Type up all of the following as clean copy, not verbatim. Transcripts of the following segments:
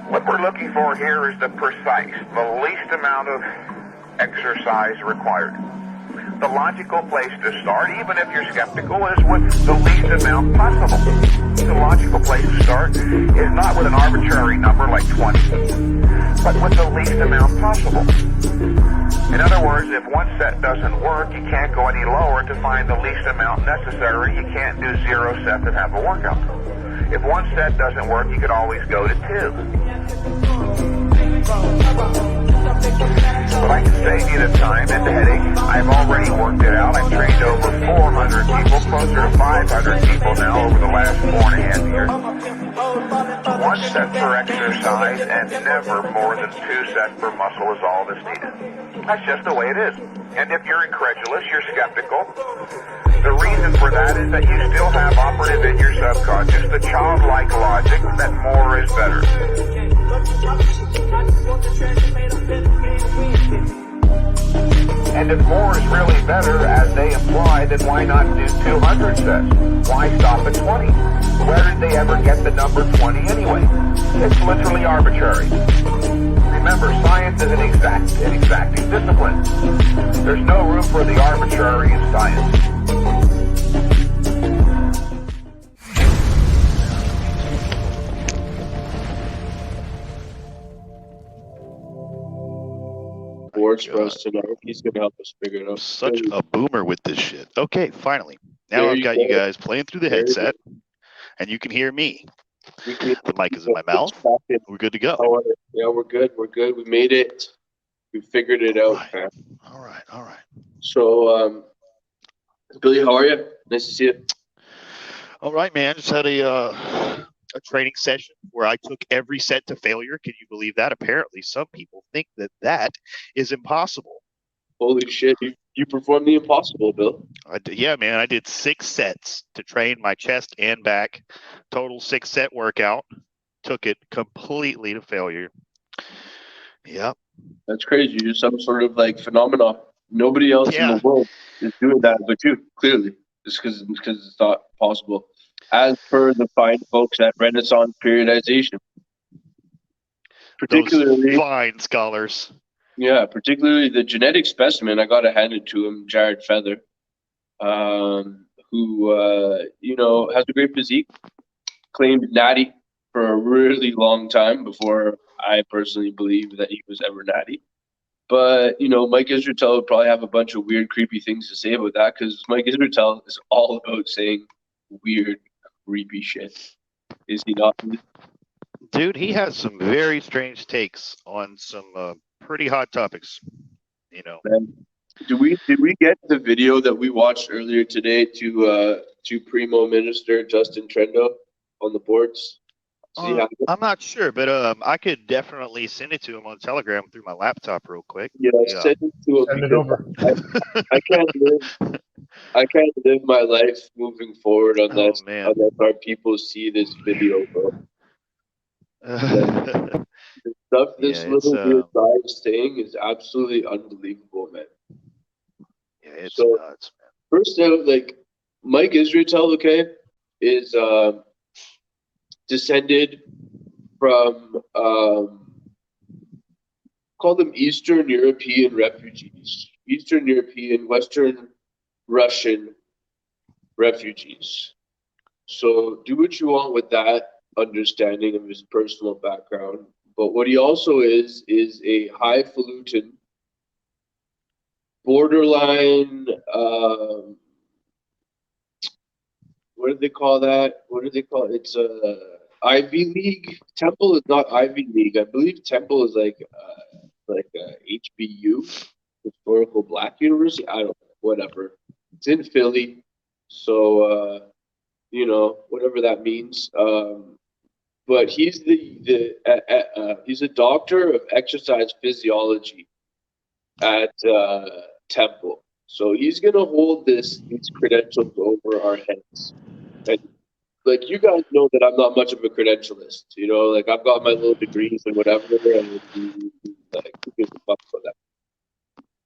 What we're looking for here is the precise, the least amount of exercise required. The logical place to start, even if you're skeptical, is with the least amount possible. The logical place to start is not with an arbitrary number like 20, but with the least amount possible. In other words, if one set doesn't work, you can't go any lower to find the least amount necessary. You can't do 0 sets and have a workout. If one set doesn't work, you could always go to 2. But I can save you the time and the headache. I've already worked it out. I've trained over 400 people, closer to 500 people now over the last 4.5 years. One set per exercise and never more than 2 sets per muscle is all that's needed. That's just the way it is. And if you're incredulous, you're skeptical, the reason for that is that you still have operative in your subconscious the childlike logic that more is better. And if more is really better, as they imply, then why not do 200 sets? Why stop at 20? Where did they ever get the number 20 anyway? It's literally arbitrary. Remember, science is an exacting discipline. There's no room for the arbitrary in science. Works for us to know. He's going to help us figure it out. Such a boomer with this shit. Okay, finally. Now I've got you guys playing through the headset, and you can hear me. The mic is in my mouth. We're good to go. Yeah, we're good. We're good. We made it. We figured it out, man. All right. So, Billy, how are you? Nice to see you. All right, man. Just had a training session where I took every set to failure. Can you believe that? Apparently, some people think that is impossible. Holy shit. You performed the impossible, Bill. Yeah, man. I did 6 sets to train my chest and back. Total 6-set workout. Took it completely to failure. Yep. That's crazy. You're some sort of like phenomenon. Nobody else in the world is doing that but you, clearly. Just because it's not possible. As per the fine folks at Renaissance Periodization. Particularly those fine scholars. Yeah, particularly the genetic specimen. I got to hand it to him, Jared Feather, who has a great physique. Claimed natty for a really long time before I personally believed that he was ever natty. But, Mike Israetel would probably have a bunch of weird, creepy things to say about that because Mike Israetel is all about saying weird, creepy shit. Is he not? Dude, he has some very strange takes on some pretty hot topics, Man, did we get the video that we watched earlier today to Primo Minister Justin Trudeau on the boards? I'm not sure, but I could definitely send it to him on Telegram through my laptop real quick. Yeah, send it to him. Send it over. I can't live my life moving forward unless our people see this video, bro. The stuff this little weird guy is saying is absolutely unbelievable, man. Yeah, it's nuts, man. First out, Mike Israetel, is descended from call them Eastern European refugees, Eastern European, Western Russian refugees. So do what you want with that understanding of his personal background. But what he also is a highfalutin, borderline, what do they call that? It's Ivy League. Temple is not Ivy League. I believe Temple is like a HBU, Historical Black University. I don't know, whatever. It's in Philly, so whatever that means. But he's he's a doctor of exercise physiology at Temple. So he's gonna hold these credentials over our heads. And you guys know that I'm not much of a credentialist. I've got my little degrees and whatever, and who gives a fuck about that?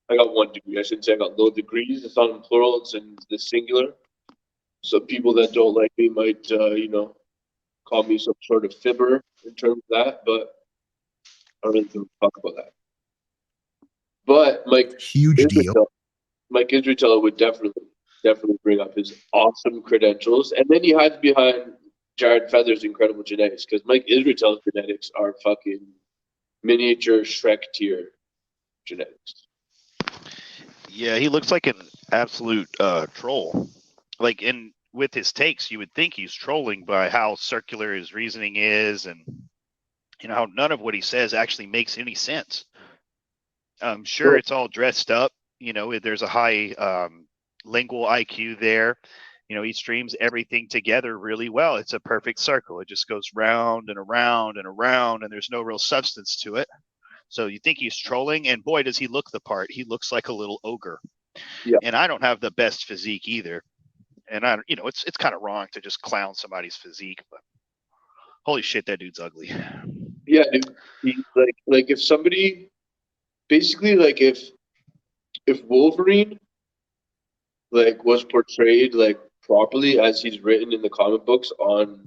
I got 1 degree. I shouldn't say I got no degrees. It's not in plural. It's in the singular. So people that don't like me might, call me some sort of fibber in terms of that, but I don't really give a fuck about that. But Huge deal. Mike Israetel would definitely bring up his awesome credentials, and then he hides behind Jared Feather's incredible genetics, because Mike Israetel's genetics are fucking miniature Shrek tier genetics. Yeah, he looks like an absolute troll. Like, with his takes, you would think he's trolling by how circular his reasoning is, and how none of what he says actually makes any sense. I'm sure it's all dressed up. There's a high lingual IQ there. He streams everything together really well. It's a perfect circle. It just goes round and around and around, and there's no real substance to it. So you think he's trolling, and boy, does he look the part. He looks like a little ogre. Yeah. And I don't have the best physique either. And it's kind of wrong to just clown somebody's physique, but holy shit, that dude's ugly. Yeah, dude. He's like if somebody, basically, like if Wolverine was portrayed properly as he's written in the comic books on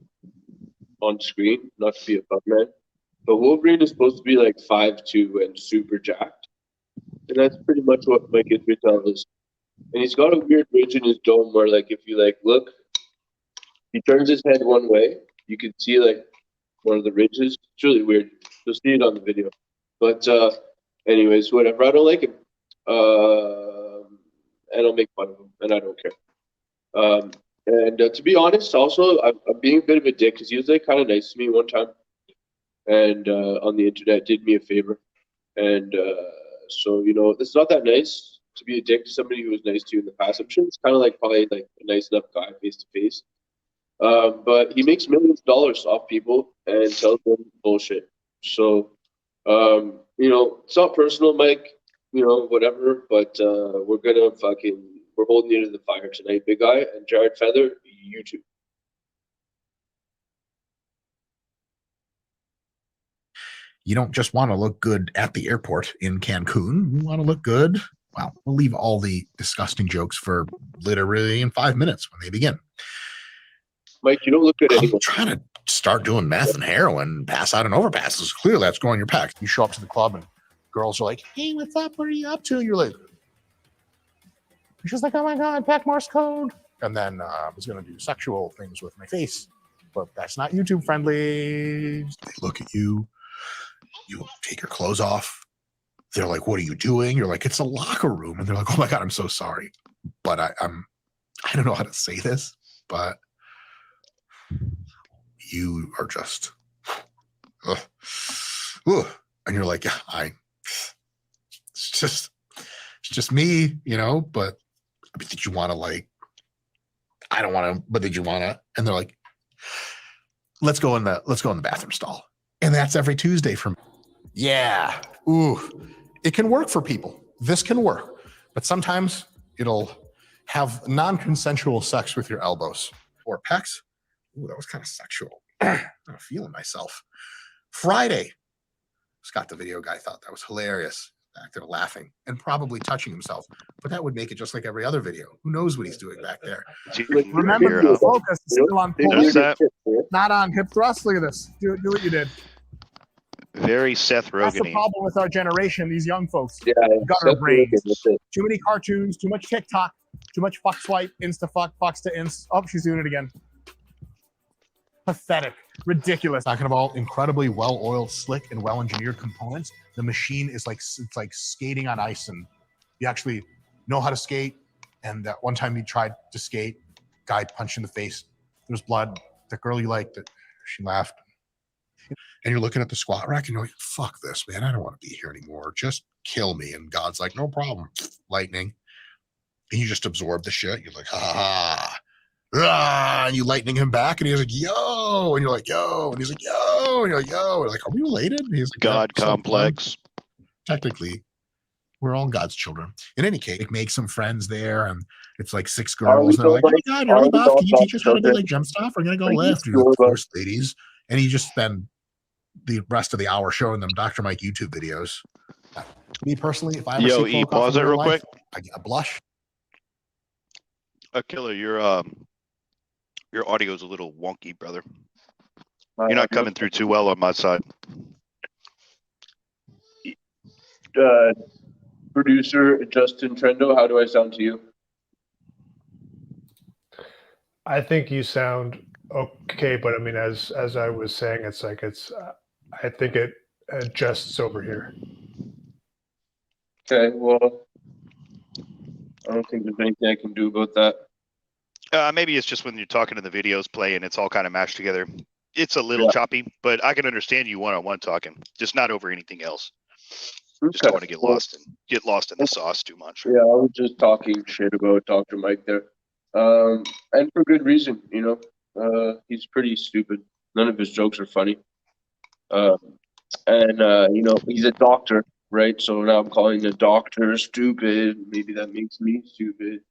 screen, not to be a fuck man, but Wolverine is supposed to be 5'2" and super jacked, and that's pretty much what Mike Israetel is. And he's got a weird ridge in his dome where if you look, he turns his head one way, you can see one of the ridges. It's really weird. You'll see it on the video. But anyways, whatever. I don't like him. And I'll make fun of him, and I don't care. And to be honest, also, I'm being a bit of a dick, because he was kind of nice to me one time, and on the internet, did me a favor. And so, it's not that nice to be a dick to somebody who was nice to you in the past. I'm sure it's kind of probably a nice enough guy face to face. But he makes millions of dollars off people and tells them bullshit. So, it's not personal, Mike, whatever, but we're holding you to the fire tonight, big guy. And Jared Feather, you too. You don't just want to look good at the airport in Cancun. You want to look good. Well, we'll leave all the disgusting jokes for literally in 5 minutes when they begin. Mike, you don't look good anymore. I'm trying to start doing meth and heroin, pass out and overpasses. Clearly, that's growing your packs. You show up to the club and girls are like, "Hey, what's up? What are you up to?" You're like, she's like, "Oh my God, pack Morse code." And then I was going to do sexual things with my face, but that's not YouTube friendly. They look at you. You take your clothes off. They're like, "What are you doing?" You're like, "It's a locker room." And they're like, "Oh my God, I'm so sorry." But I don't know how to say this, but you are just, and you're like, "Yeah, it's just me, but did you want to I don't want to, but did you want to?" And they're like, let's go in the bathroom stall. And that's every Tuesday for me. Yeah. Ooh, it can work for people. This can work, but sometimes it'll have non-consensual sex with your elbows or pecs. Ooh, that was kind of sexual. I'm feeling myself. Friday, Scott, the video guy, thought that was hilarious. Acted laughing and probably touching himself, but that would make it just like every other video. Who knows what he's doing back there? Remember, the focus is still on pull, not on hip thrust. Look at this. Do what you did. Very Seth That's the Rogen. problem with our generation, these young folks. Yeah, Gutter brains. Too many cartoons, too much TikTok, too much fuck swipe, insta fuck, fucks to inst. Oh, she's doing it again. Pathetic. Ridiculous. Talking about incredibly well-oiled, slick, and well-engineered components. The machine is it's like skating on ice, and you actually know how to skate. And that one time you tried to skate, guy punched in the face. There was blood. The girl you liked, she laughed. And you're looking at the squat rack, and you're like, "Fuck this, man. I don't want to be here anymore. Just kill me." And God's like, "No problem." Lightning. And you just absorb the shit. You're like, "Ha ha ha." And you lightning him back, and he's like, "Yo," and you're like, "Yo," and he's like, "Yo," and you're like, "Yo," and like, "Are we related?" And he's like, God "Yeah, complex. Technically, we're all God's children." In any case, make some friends there, and it's 6 girls, and they're like, "Oh my God, you're buff. Can you teach us how to do jump stuff? We're gonna go lift." And you're like, "Of course, ladies." And you just spend the rest of the hour showing them Dr. Mike YouTube videos. Me personally, if I ever see E, pause it real quick. I get a blush. Killer, your audio's a little wonky, brother. You're not coming through too well on my side. Producer Justin Trendo, how do I sound to you? I think you sound okay, but I mean, as I was saying, it's like I think it adjusts over here. Okay, well, I don't think there's anything I can do about that. Maybe it's just when you're talking and the videos play and it's all kind of mashed together. It's a little choppy, but I can understand you one-on-one talking, just not over anything else. Just don't want to get lost in the sauce too much. Yeah, I was just talking shit about Dr. Mike there. And for good reason, you know. He's pretty stupid. None of his jokes are funny. You know, he's a doctor, right? So now I'm calling the doctor stupid. Maybe that makes me stupid.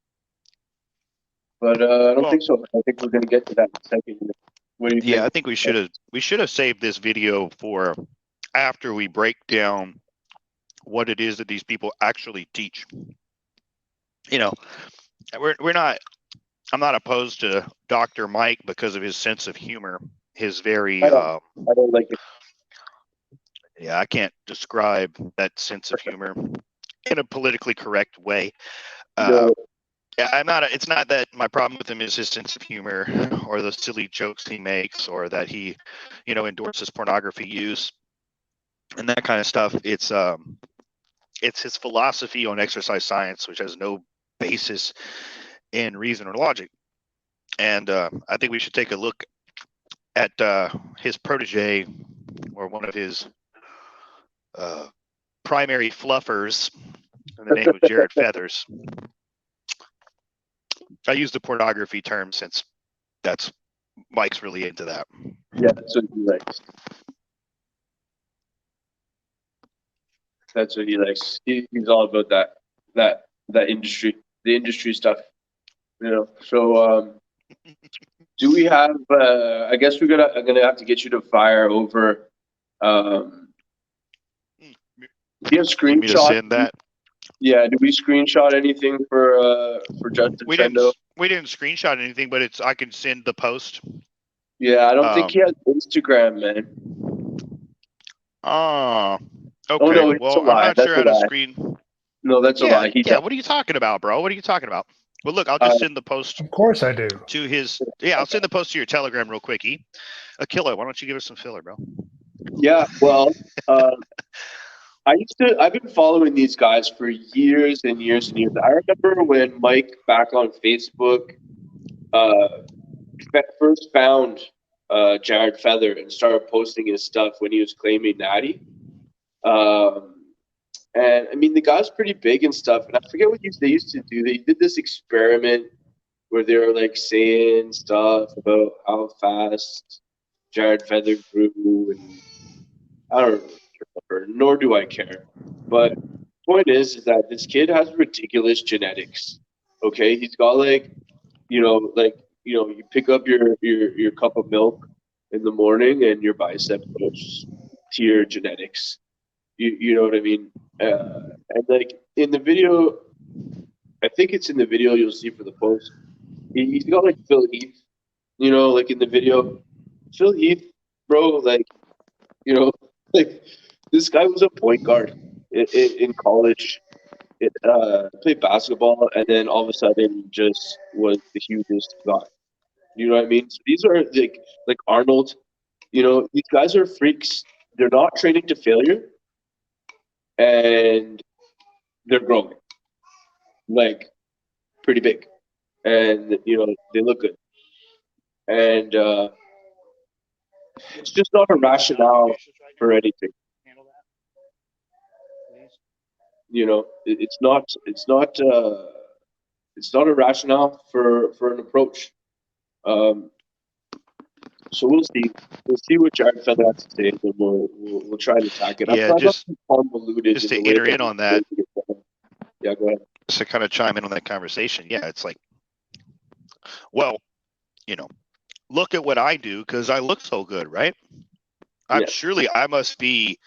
But I don't think so. I think we're gonna get to that in a second. What do you think? I think we should have saved this video for after we break down what it is that these people actually teach. You know, I'm not opposed to Dr. Mike because of his sense of humor. His very I don't like it. Yeah, I can't describe that sense of humor in a politically correct way. No. It's not that my problem with him is his sense of humor or the silly jokes he makes or that he, you know, endorses pornography use and that kind of stuff. It's his philosophy on exercise science, which has no basis in reason or logic. And I think we should take a look at his protege or one of his primary fluffers in the name of Jared Feathers. I use the pornography term since Mike's really into that. Yeah, that's what he likes. That's what he likes. He's all about that industry, the industry stuff. You know. So do we have? I guess I'm gonna have to get you to fire over. Do you have You want me to screenshots? send that? Yeah. Do we screenshot anything for Justin Trendo? We didn't screenshot anything, but I can send the post. Yeah, I don't think he has Instagram, man. Oh, okay. Oh no, it's well, a lie. I'm not That's sure a how to lie. screen. No, that's a lie. He does. What are you talking about, bro? What are you talking about? Well, look, I'll just send the post Of course I do. to his. Yeah, I'll send the post to your Telegram real quickie. Killer, why don't you give us some filler, bro? Yeah, well, I've been following these guys for years and years and years. I remember when Mike back on Facebook first found Jared Feather and started posting his stuff when he was claiming Natty. And I mean, the guy's pretty big and stuff. And I forget what they used to do. They did this experiment where they were like saying stuff about how fast Jared Feather grew, and I don't remember, nor do I care. But the point is that this kid has ridiculous genetics. Okay, he's got you pick up your cup of milk in the morning and your bicep goes to your genetics. You know what I mean? And like in the video, I think it's in the video you'll see for the post. He's got like Phil Heath, you know, like in the video. Phil Heath, bro, like, you know, like this guy was a point guard in college. Played basketball, and then all of a sudden just was the hugest guy. You know what I mean? So these are like Arnold. You know, these guys are freaks. They're not training to failure, and they're growing like pretty big, and you know they look good, and it's just not a rationale for anything. You know, it's not a rationale for an approach. So we'll see. We'll see what Jared Feather has to say, and we'll try to attack it. Yeah, just to enter in on that. Yeah, go ahead. Just to kind of chime in on that conversation. Yeah, it's like, well, you know, look at what I do because I look so good, right? Surely I must be,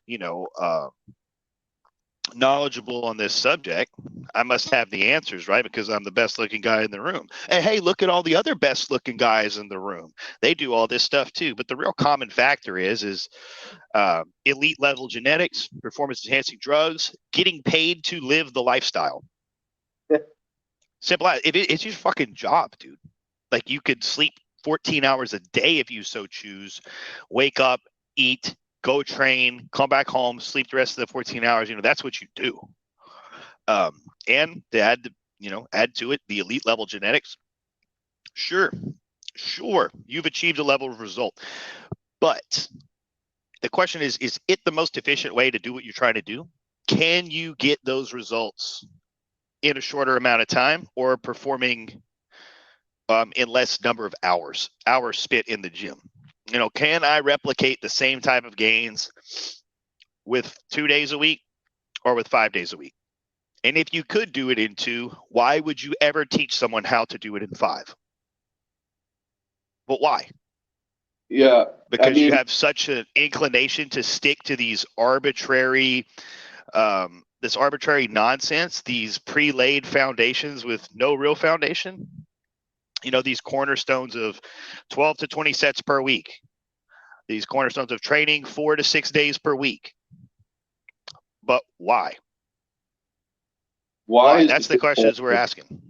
you know, knowledgeable on this subject, I must have the answers, right? Because I'm the best looking guy in the room. And hey, look at all the other best looking guys in the room. They do all this stuff too. But the real common factor is elite level genetics, performance enhancing drugs, getting paid to live the lifestyle. Simple as it's your fucking job, dude. Like you could sleep 14 hours a day if you so choose, wake up, eat, go train, come back home, sleep the rest of the 14 hours. That's what you do. And to add to it the elite level genetics. Sure, you've achieved a level of result, but the question is it the most efficient way to do what you're trying to do? Can you get those results in a shorter amount of time, or performing in less number of hours spent in the gym? Can I replicate the same type of gains with 2 days a week or with 5 days a week? And if you could do it in 2, why would you ever teach someone how to do it in 5? But why? Yeah. Because you have such an inclination to stick to these arbitrary nonsense, these pre-laid foundations with no real foundation. These cornerstones of 12 to 20 sets per week, these cornerstones of training 4 to 6 days per week. But why? Why? That's the questions we're asking.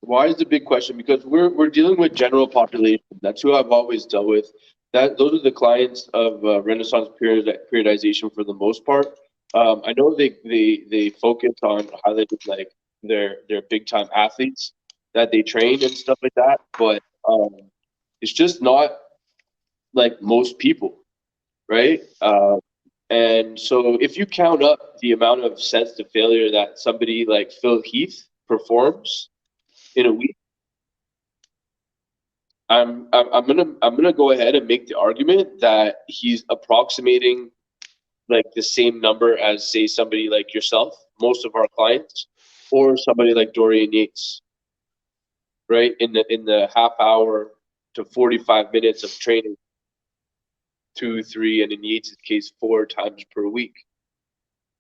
Why is the big question? Because we're dealing with general population. That's who I've always dealt with. Those are the clients of Renaissance periodization for the most part. I know they focus on highlighting like their big time athletes that they train and stuff like that, but it's just not like most people, right? And so if you count up the amount of sets to failure that somebody like Phil Heath performs in a week, I'm gonna go ahead and make the argument that he's approximating like the same number as, say, somebody like yourself, most of our clients, or somebody like Dorian Yates, right? In the half hour to 45 minutes of training, 2, 3, and in Yates' case, 4 times per week,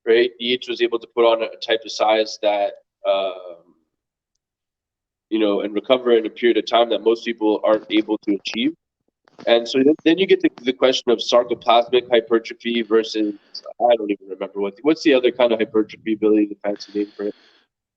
right? Yates was able to put on a type of size that and recover in a period of time that most people aren't able to achieve. And so then you get to the question of sarcoplasmic hypertrophy versus, I don't even remember what's the other kind of hypertrophy, Billy, the fancy name for it.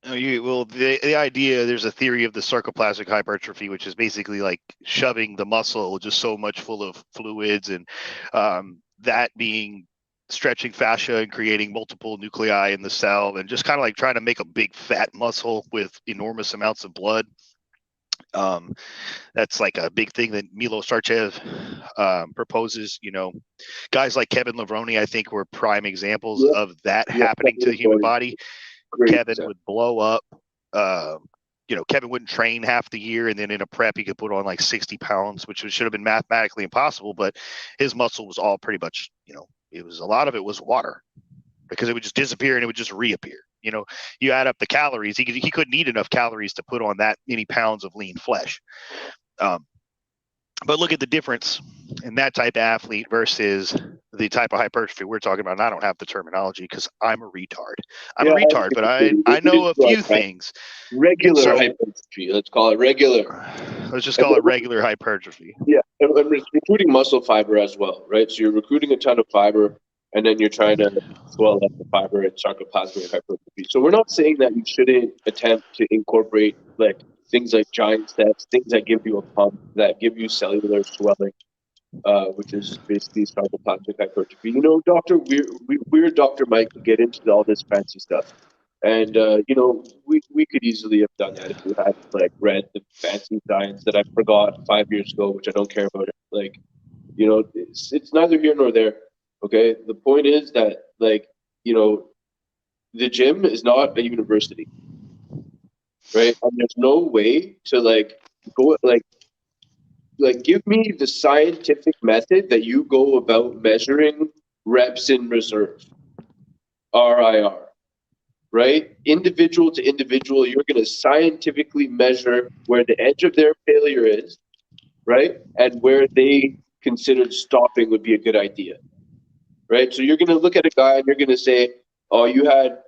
The idea, there's a theory of the sarcoplasmic hypertrophy, which is basically like shoving the muscle just so much full of fluids, and that being stretching fascia and creating multiple nuclei in the cell, and just kind of like trying to make a big fat muscle with enormous amounts of blood. That's like a big thing that Milo Sarcev proposes. Guys like Kevin Levrone, I think, were prime examples of that happening to the human body. Kevin would blow up. Kevin wouldn't train half the year, and then in a prep he could put on like 60 pounds, which should have been mathematically impossible, but his muscle was all pretty much, a lot of it was water, because it would just disappear and it would just reappear. You add up the calories, he couldn't eat enough calories to put on that many pounds of lean flesh. But look at the difference in that type of athlete versus the type of hypertrophy we're talking about. And I don't have the terminology because I'm a retard. I'm a retard, but I know a few things. Regular hypertrophy. Let's call it regular. Let's just call it regular hypertrophy. Yeah, and recruiting muscle fiber as well, right? So you're recruiting a ton of fiber, and then you're trying to swell up the fiber and sarcoplasmic hypertrophy. So we're not saying that you shouldn't attempt to incorporate like things like giant steps, things that give you a pump, that give you cellular swelling, which is basically sarcoplasmic hypertrophy. Doctor, we're Dr. Mike to get into all this fancy stuff. And, we could easily have done that if we had read the fancy science that I forgot 5 years ago, which I don't care about. It's neither here nor there. Okay. The point is that the gym is not a university, right? And there's no way to go give me the scientific method that you go about measuring reps in reserve, RIR, right? Individual to individual, you're going to scientifically measure where the edge of their failure is, right? And where they considered stopping would be a good idea, right? So you're going to look at a guy and you're going to say, oh, you had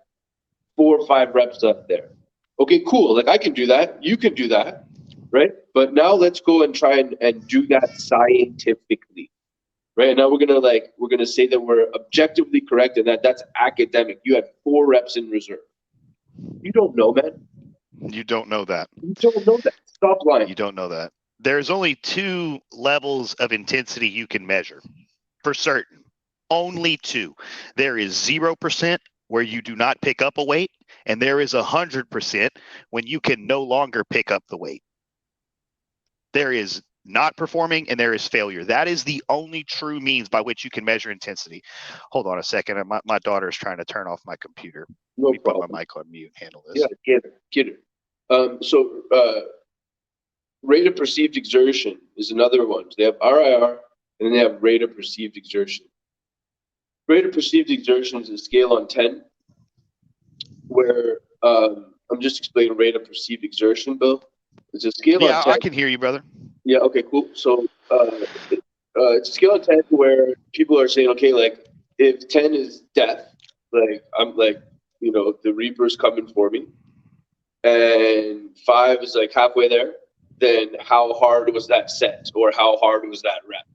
4 or 5 reps left there. Okay, cool. Like I can do that. You can do that, right? But now let's go and try and do that scientifically, right? And now we're gonna say that we're objectively correct and that's academic. You had 4 reps in reserve. You don't know, man. You don't know that. You don't know that. Stop lying. You don't know that. There's only 2 levels of intensity you can measure for certain. Only 2. There is 0% where you do not pick up a weight, and there is 100% when you can no longer pick up the weight. There is not performing and there is failure. That is the only true means by which you can measure intensity. Hold on a second. My daughter is trying to turn off my computer. No Let me problem. put my mic on mute and handle this. Yeah, get her. So rate of perceived exertion is another one. So they have RIR and then they have rate of perceived exertion. Rate of perceived exertion is a scale on 10 where I'm just explaining rate of perceived exertion, Bill. It's a scale Yeah, on 10. I can hear you, brother. Yeah, okay, cool. So it's a scale of 10 where people are saying, okay, like if 10 is death, like I'm like, you know, the Reaper's coming for me, and 5 is like halfway there, then how hard was that set or how hard was that rep,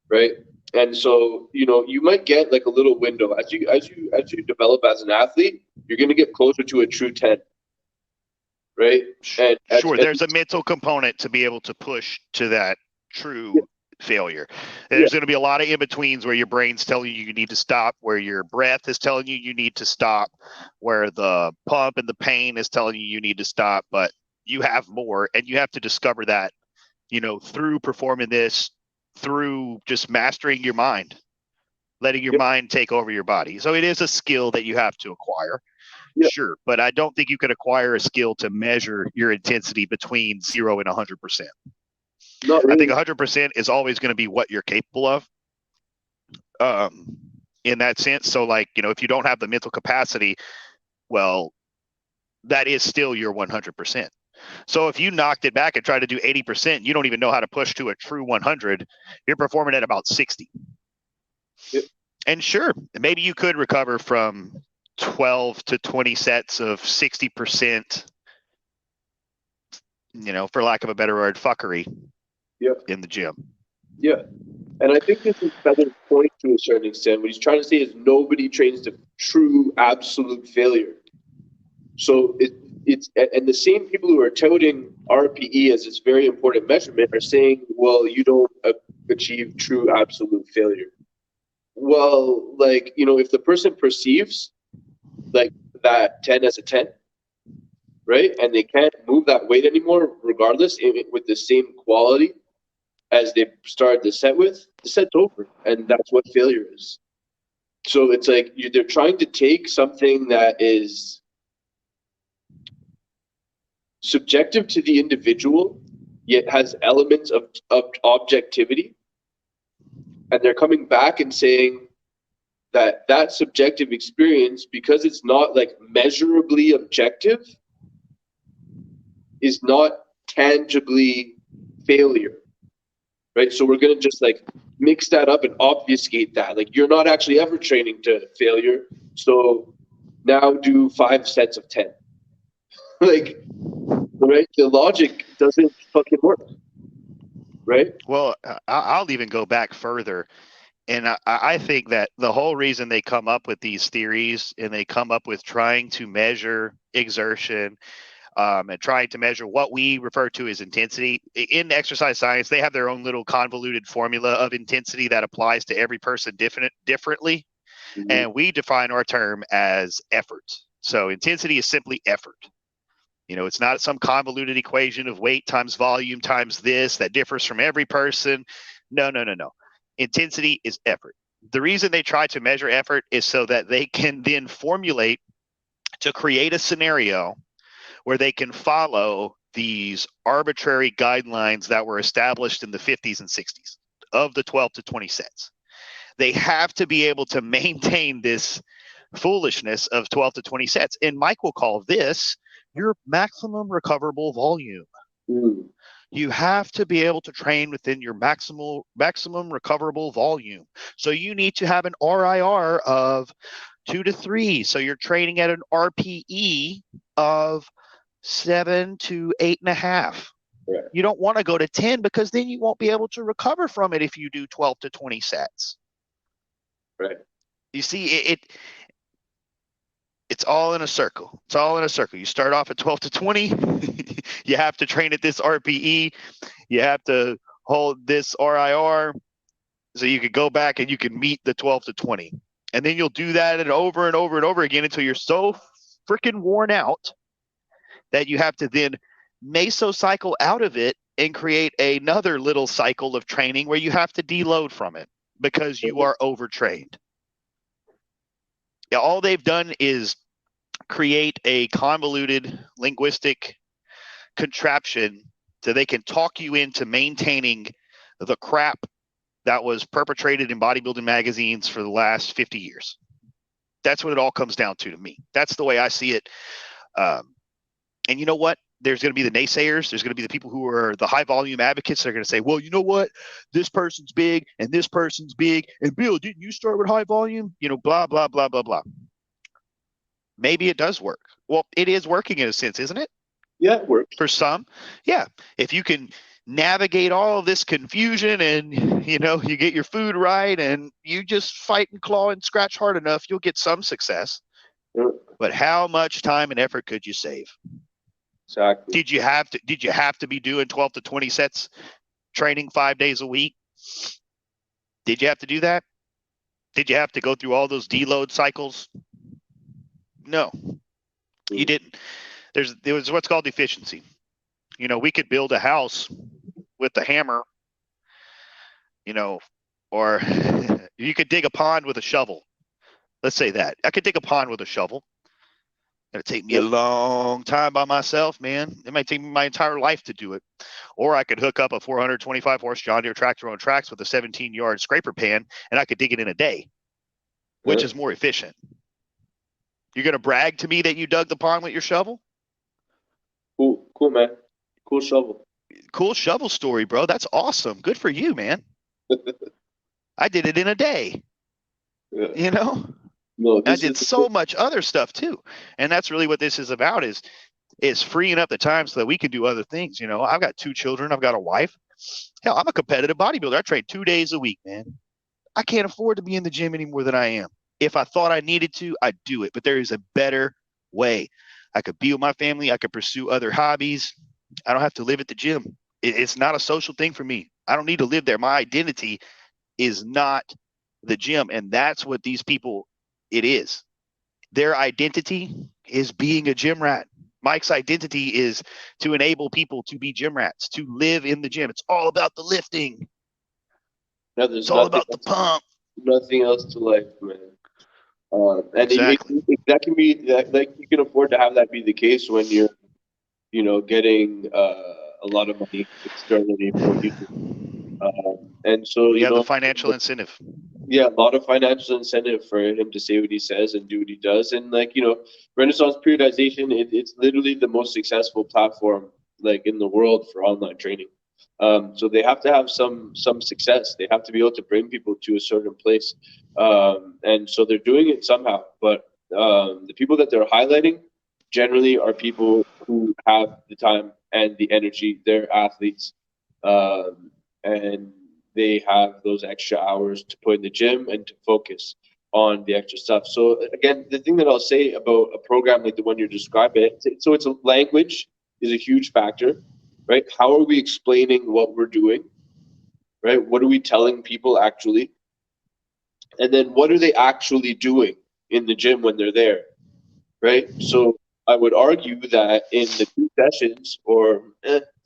right? And so, you know, you might get like a little window as you develop as an athlete, you're going to get closer to a true 10, right? And Sure, there's a mental component to be able to push to that true failure. There's going to be a lot of in-betweens where your brain's telling you need to stop, where your breath is telling you need to stop, where the pump and the pain is telling you need to stop, but you have more, and you have to discover that, you know, through performing this, through just mastering your mind, letting your mind take over your body. So it is a skill that you have to acquire. Yeah. Sure, but I don't think you could acquire a skill to measure your intensity between 0 and 100%. Not really. I think 100% is always going to be what you're capable of in that sense. So, like, you know, if you don't have the mental capacity, well, that is still your 100%. So if you knocked it back and tried to do 80%, you don't even know how to push to a true 100. You're performing at about 60. Yep. And sure, maybe you could recover from 12 to 20 sets of 60%, you know, for lack of a better word, fuckery in the gym. Yeah. And I think this is Feather's point to a certain extent. What he's trying to say is nobody trains to true absolute failure. So it's and the same people who are touting RPE as this very important measurement are saying, well, you don't achieve true absolute failure. Well, like, you know, if the person perceives like that 10 as a 10, right, and they can't move that weight anymore, regardless, with the same quality as they started the set with, the set's over, and that's what failure is. So it's like they're trying to take something that is subjective to the individual, yet has elements of objectivity, and they're coming back and saying that subjective experience, because it's not like measurably objective, is not tangibly failure, right? So we're going to just like mix that up and obfuscate that. Like, you're not actually ever training to failure, so now do 5 sets of 10. Like, right? The logic doesn't fucking work, right? Well, I'll even go back further. And I think that the whole reason they come up with these theories and they come up with trying to measure exertion and trying to measure what we refer to as intensity in exercise science, they have their own little convoluted formula of intensity that applies to every person differently. Mm-hmm. And we define our term as effort. So intensity is simply effort. You know, it's not some convoluted equation of weight times volume times this that differs from every person. No. Intensity is effort. The reason they try to measure effort is so that they can then formulate to create a scenario where they can follow these arbitrary guidelines that were established in the 50s and 60s of the 12 to 20 sets. They have to be able to maintain this foolishness of 12 to 20 sets. And Mike will call this your maximum recoverable volume. Mm. You have to be able to train within your maximum recoverable volume. So you need to have an RIR of 2 to 3. So you're training at an RPE of 7 to 8.5. Right. You don't want to go to 10 because then you won't be able to recover from it if you do 12 to 20 sets. Right. You see, it's all in a circle. It's all in a circle. You start off at 12 to 20. You have to train at this RPE. You have to hold this RIR so you can go back and you can meet the 12 to 20. And then you'll do that and over and over and over again until you're so freaking worn out that you have to then mesocycle out of it and create another little cycle of training where you have to deload from it because you are overtrained. Yeah, all they've done is create a convoluted linguistic contraption so they can talk you into maintaining the crap that was perpetrated in bodybuilding magazines for the last 50 years. That's what it all comes down to me. That's the way I see it. And you know what? There's going to be the naysayers. There's going to be the people who are the high volume advocates. They're going to say, well, you know what? This person's big and this person's big. And Bill, didn't you start with high volume? You know, blah, blah, blah, blah, blah. Maybe it does work. Well, it is working in a sense, isn't it? Yeah, it works. For some. Yeah. If you can navigate all of this confusion and, you know, you get your food right and you just fight and claw and scratch hard enough, you'll get some success. Yeah. But how much time and effort could you save? Exactly. Did you have to be doing 12 to 20 sets training 5 days a week? Did you have to do that? Did you have to go through all those deload cycles? No, you didn't. There was what's called efficiency. You know, we could build a house with a hammer, you know, or you could dig a pond with a shovel. Let's say that. I could dig a pond with a shovel. It'll take me a long time by myself, man. It might take me my entire life to do it. Or I could hook up a 425 horse John Deere tractor on tracks with a 17-yard scraper pan, and I could dig it in a day, which is more efficient. You're going to brag to me that you dug the pond with your shovel? Cool, man. Cool shovel. Cool shovel story, bro. That's awesome. Good for you, man. I did it in a day. Yeah. You know? No, I did so much other stuff too. And that's really what this is about is freeing up the time so that we can do other things. You know, I've got 2 children. I've got a wife. Hell, I'm a competitive bodybuilder. I train 2 days a week, man. I can't afford to be in the gym any more than I am. If I thought I needed to, I'd do it. But there is a better way. I could be with my family. I could pursue other hobbies. I don't have to live at the gym. It's not a social thing for me. I don't need to live there. My identity is not the gym. And that's what these people, it is. Their identity is being a gym rat. Mike's identity is to enable people to be gym rats, to live in the gym. It's all about the lifting. No, It's all about the pump. Nothing else to life, man. And Exactly. that can be that, like, you can afford to have that be the case when you're, you know, getting a lot of money externally for you. And so You have know, the financial incentive. Yeah, a lot of financial incentive for him to say what he says and do what he does. And, like, you know, Renaissance Periodization, it's literally the most successful platform, like, in the world for online training. So they have to have some success. They have to be able to bring people to a certain place. And so they're doing it somehow. But the people that they're highlighting generally are people who have the time and the energy. They're athletes. And they have those extra hours to put in the gym and to focus on the extra stuff. So again, the thing that I'll say about a program like the one you're describing, so it's a language is a huge factor, right? How are we explaining what we're doing, right? What are we telling people actually? And then what are they actually doing in the gym when they're there, right? So I would argue that in the 2 sessions or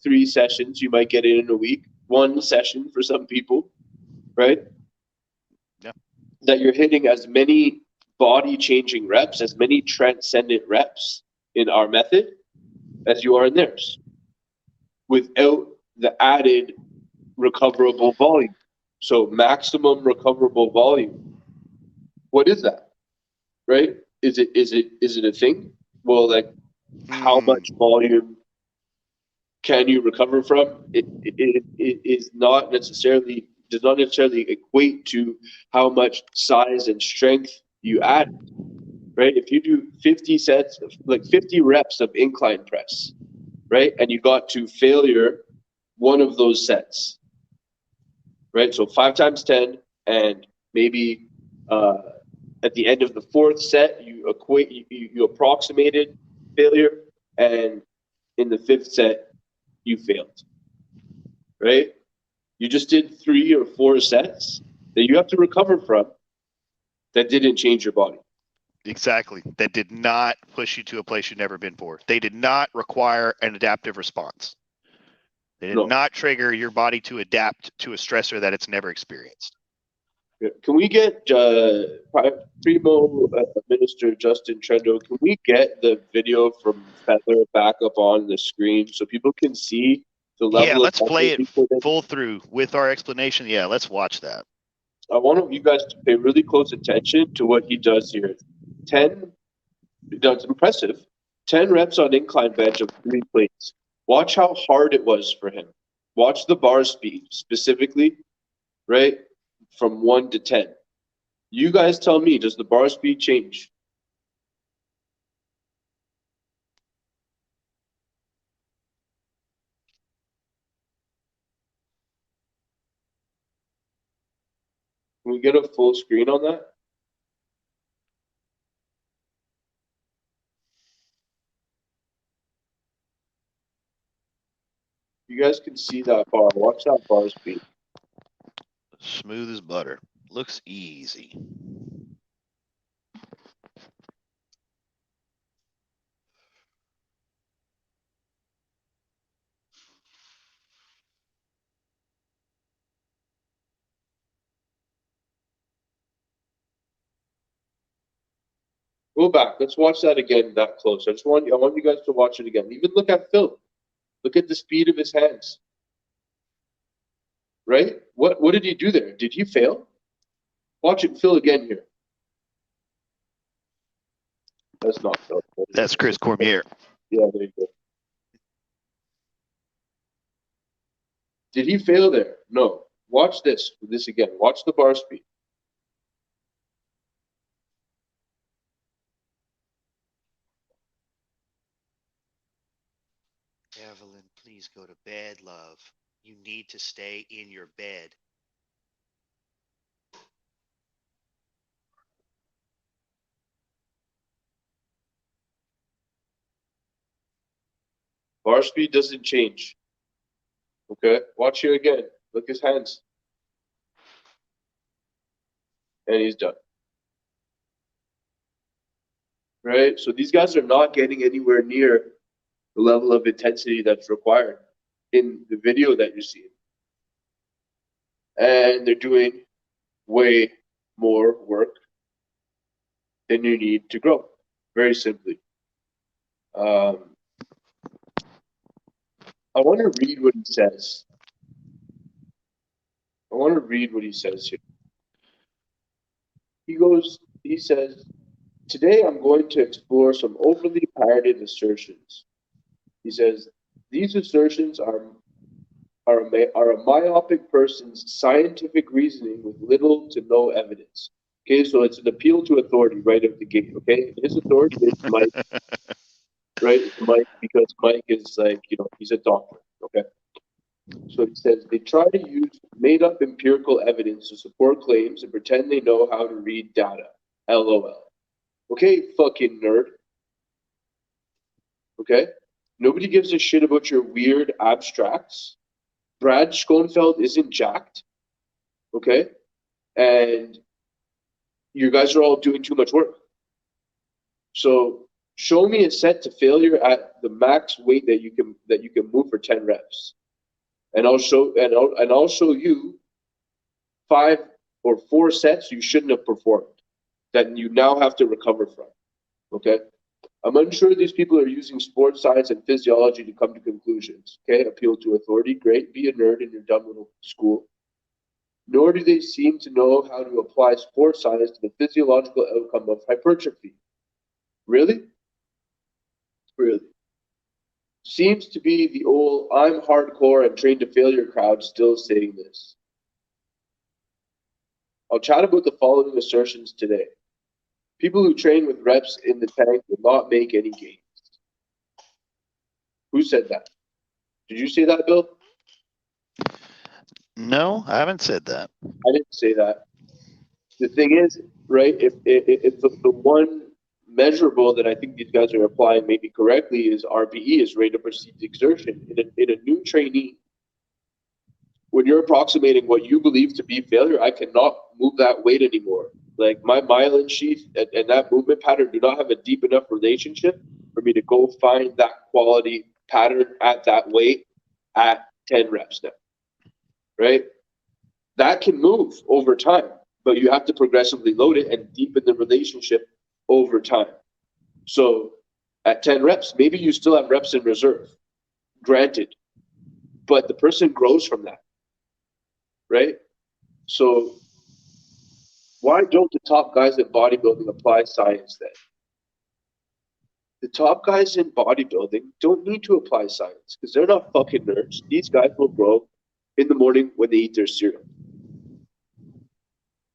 3 sessions you might get in a week, 1 session for some people, right? Yeah. That you're hitting as many body-changing reps, as many transcendent reps in our method as you are in theirs, without the added recoverable volume. So maximum recoverable volume. What is that? Right? Is it a thing? Well, like, how much volume can you recover from? It is not necessarily does not necessarily equate to how much size and strength you add. right? If you do 50 sets, like 50 reps of incline press, right? And you got to failure one of those sets, right? So 5 times 10, and maybe at the end of the fourth set, you approximated failure, and in the fifth set, you failed, right? You just did 3 or 4 sets that you have to recover from that didn't change your body. Exactly. That did not push you to a place you've never been before. They did not require an adaptive response. They did No. not trigger your body to adapt to a stressor that it's never experienced. Can we get Primo Minister Justin Trudeau? Can we get the video from Feather back up on the screen so people can see the level Yeah, of let's play effort it he put in? full through with our explanation. Yeah, let's watch that. I want you guys to pay really close attention to what he does here. 10, that's impressive. 10 reps on incline bench of 3 plates. Watch how hard it was for him. Watch the bar speed specifically, right? From 1 to 10. You guys tell me, does the bar speed change? Can we get a full screen on that? You guys can see that bar. Watch that bar speed. Smooth as butter. Looks easy. Go back. Let's watch that again that close. I want you guys to watch it again. Even look at Phil. Look at the speed of his hands. Right? What did he do there? Did he fail? Watch it, Phil, again here. That's not Phil. That's Chris Cormier. Yeah, there you go. Did he fail there? No. Watch this again. Watch the bar speed. Evelyn, please go to bed, love. You need to stay in your bed. Bar speed doesn't change. Okay? Watch here again. Look his hands. And he's done. Right? So these guys are not getting anywhere near the level of intensity that's required in the video that you're seeing. And they're doing way more work than you need to grow. Very simply. I want to read what he says. I want to read what he says here. He says, today I'm going to explore some overly parroted assertions. He says, these assertions are a myopic person's scientific reasoning with little to no evidence. Okay, so it's an appeal to authority right out the gate. Okay, his authority is Mike, right? It's Mike, because Mike is like, he's a doctor. Okay, so he says they try to use made up empirical evidence to support claims and pretend they know how to read data. LOL. Okay, fucking nerd. Okay, nobody gives a shit about your weird abstracts. Brad Schoenfeld isn't jacked, okay? And you guys are all doing too much work. So show me a set to failure at the max weight that you can move for 10 reps, and I'll show you 5 or 4 sets you shouldn't have performed that you now have to recover from. Okay. I'm unsure these people are using sports science and physiology to come to conclusions. Okay, appeal to authority, great. Be a nerd in your dumb little school. Nor do they seem to know how to apply sports science to the physiological outcome of hypertrophy. Really? Really. Seems to be the old I'm hardcore and trained to failure crowd still saying this. I'll chat about the following assertions today. People who train with reps in the tank will not make any gains. Who said that? Did you say that, Bill? No, I haven't said that. I didn't say that. The thing is, right, if the one measurable that I think these guys are applying maybe correctly is RPE, is rate of perceived exertion. In a new trainee, when you're approximating what you believe to be failure, I cannot move that weight anymore. Like my myelin sheath and that movement pattern do not have a deep enough relationship for me to go find that quality pattern at that weight at 10 reps now, right? That can move over time, but you have to progressively load it and deepen the relationship over time. So at 10 reps, maybe you still have reps in reserve, granted, but the person grows from that, right? So why don't the top guys in bodybuilding apply science then? The top guys in bodybuilding don't need to apply science because they're not fucking nerds. These guys will grow in the morning when they eat their cereal.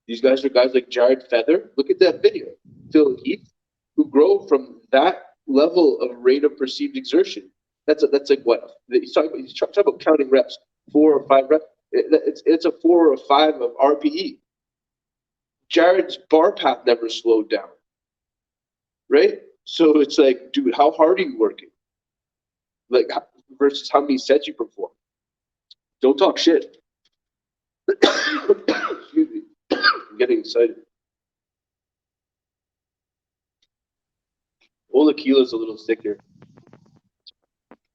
These guys are guys like Jared Feather. Look at that video. Phil Heath, who grow from that level of rate of perceived exertion. That's like what? He's talking about counting reps, 4 or 5 reps. It's a 4 or 5 of RPE. Jared's bar path never slowed down, right? So it's like, dude, how hard are you working? Like versus how many sets you perform. Don't talk shit. Excuse me. I'm getting excited. Ola Kila's a little sicker.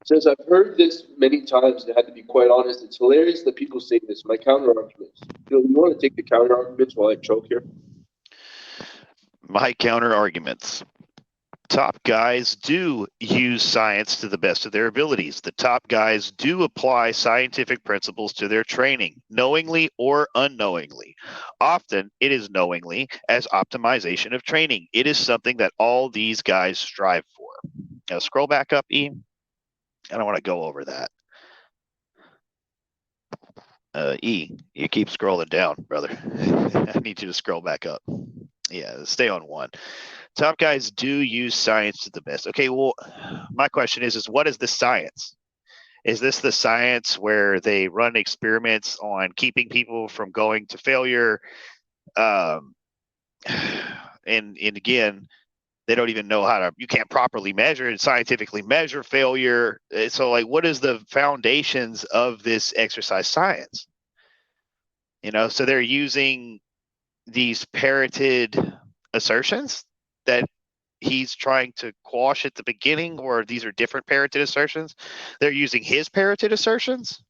Says, I've heard this many times and I had to be quite honest. It's hilarious that people say this. My counter arguments. You want to take the counter arguments while I choke here? My counter arguments. Top guys do use science to the best of their abilities. The top guys do apply scientific principles to their training, knowingly or unknowingly. Often it is knowingly as optimization of training. It is something that all these guys strive for. Now scroll back up, E. I don't want to go over that. E, you keep scrolling down, brother. I need you to scroll back up. Yeah, stay on 1. Top guys do use science to the best. Okay, well, my question is what is the science? Is this the science where they run experiments on keeping people from going to failure? And again, they don't even know you can't properly measure and scientifically measure failure. So like, what is the foundations of this exercise science? So they're using these parroted assertions that he's trying to quash at the beginning, or these are different parroted assertions? They're using his parroted assertions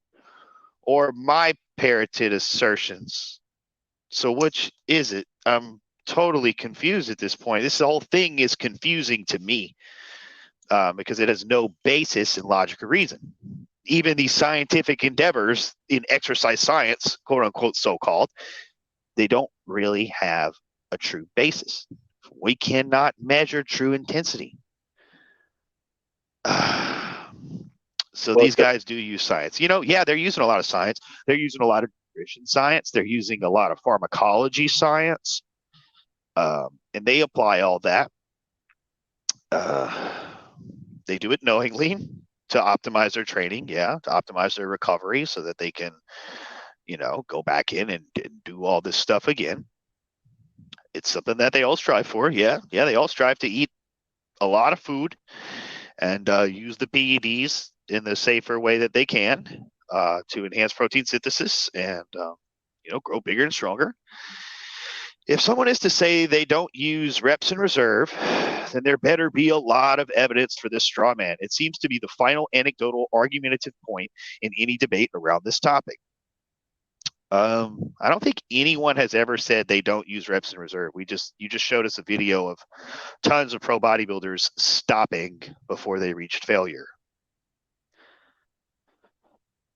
or my parroted assertions. So which is it? I'm totally confused at this point. This whole thing is confusing to me because it has no basis in logic or reason. Even these scientific endeavors in exercise science, quote unquote, so-called, they don't really have a true basis. We cannot measure true intensity. So these guys do use science. Yeah, they're using a lot of science. They're using a lot of nutrition science. They're using a lot of pharmacology science. And they apply all that. They do it knowingly to optimize their training, to optimize their recovery so that they can, go back in and do all this stuff again. It's something that they all strive for. Yeah, they all strive to eat a lot of food and use the PEDs in the safer way that they can to enhance protein synthesis and, grow bigger and stronger. If someone is to say they don't use reps in reserve, then there better be a lot of evidence for this straw man. It seems to be the final anecdotal argumentative point in any debate around this topic. I don't think anyone has ever said they don't use reps in reserve. You just showed us a video of tons of pro bodybuilders stopping before they reached failure.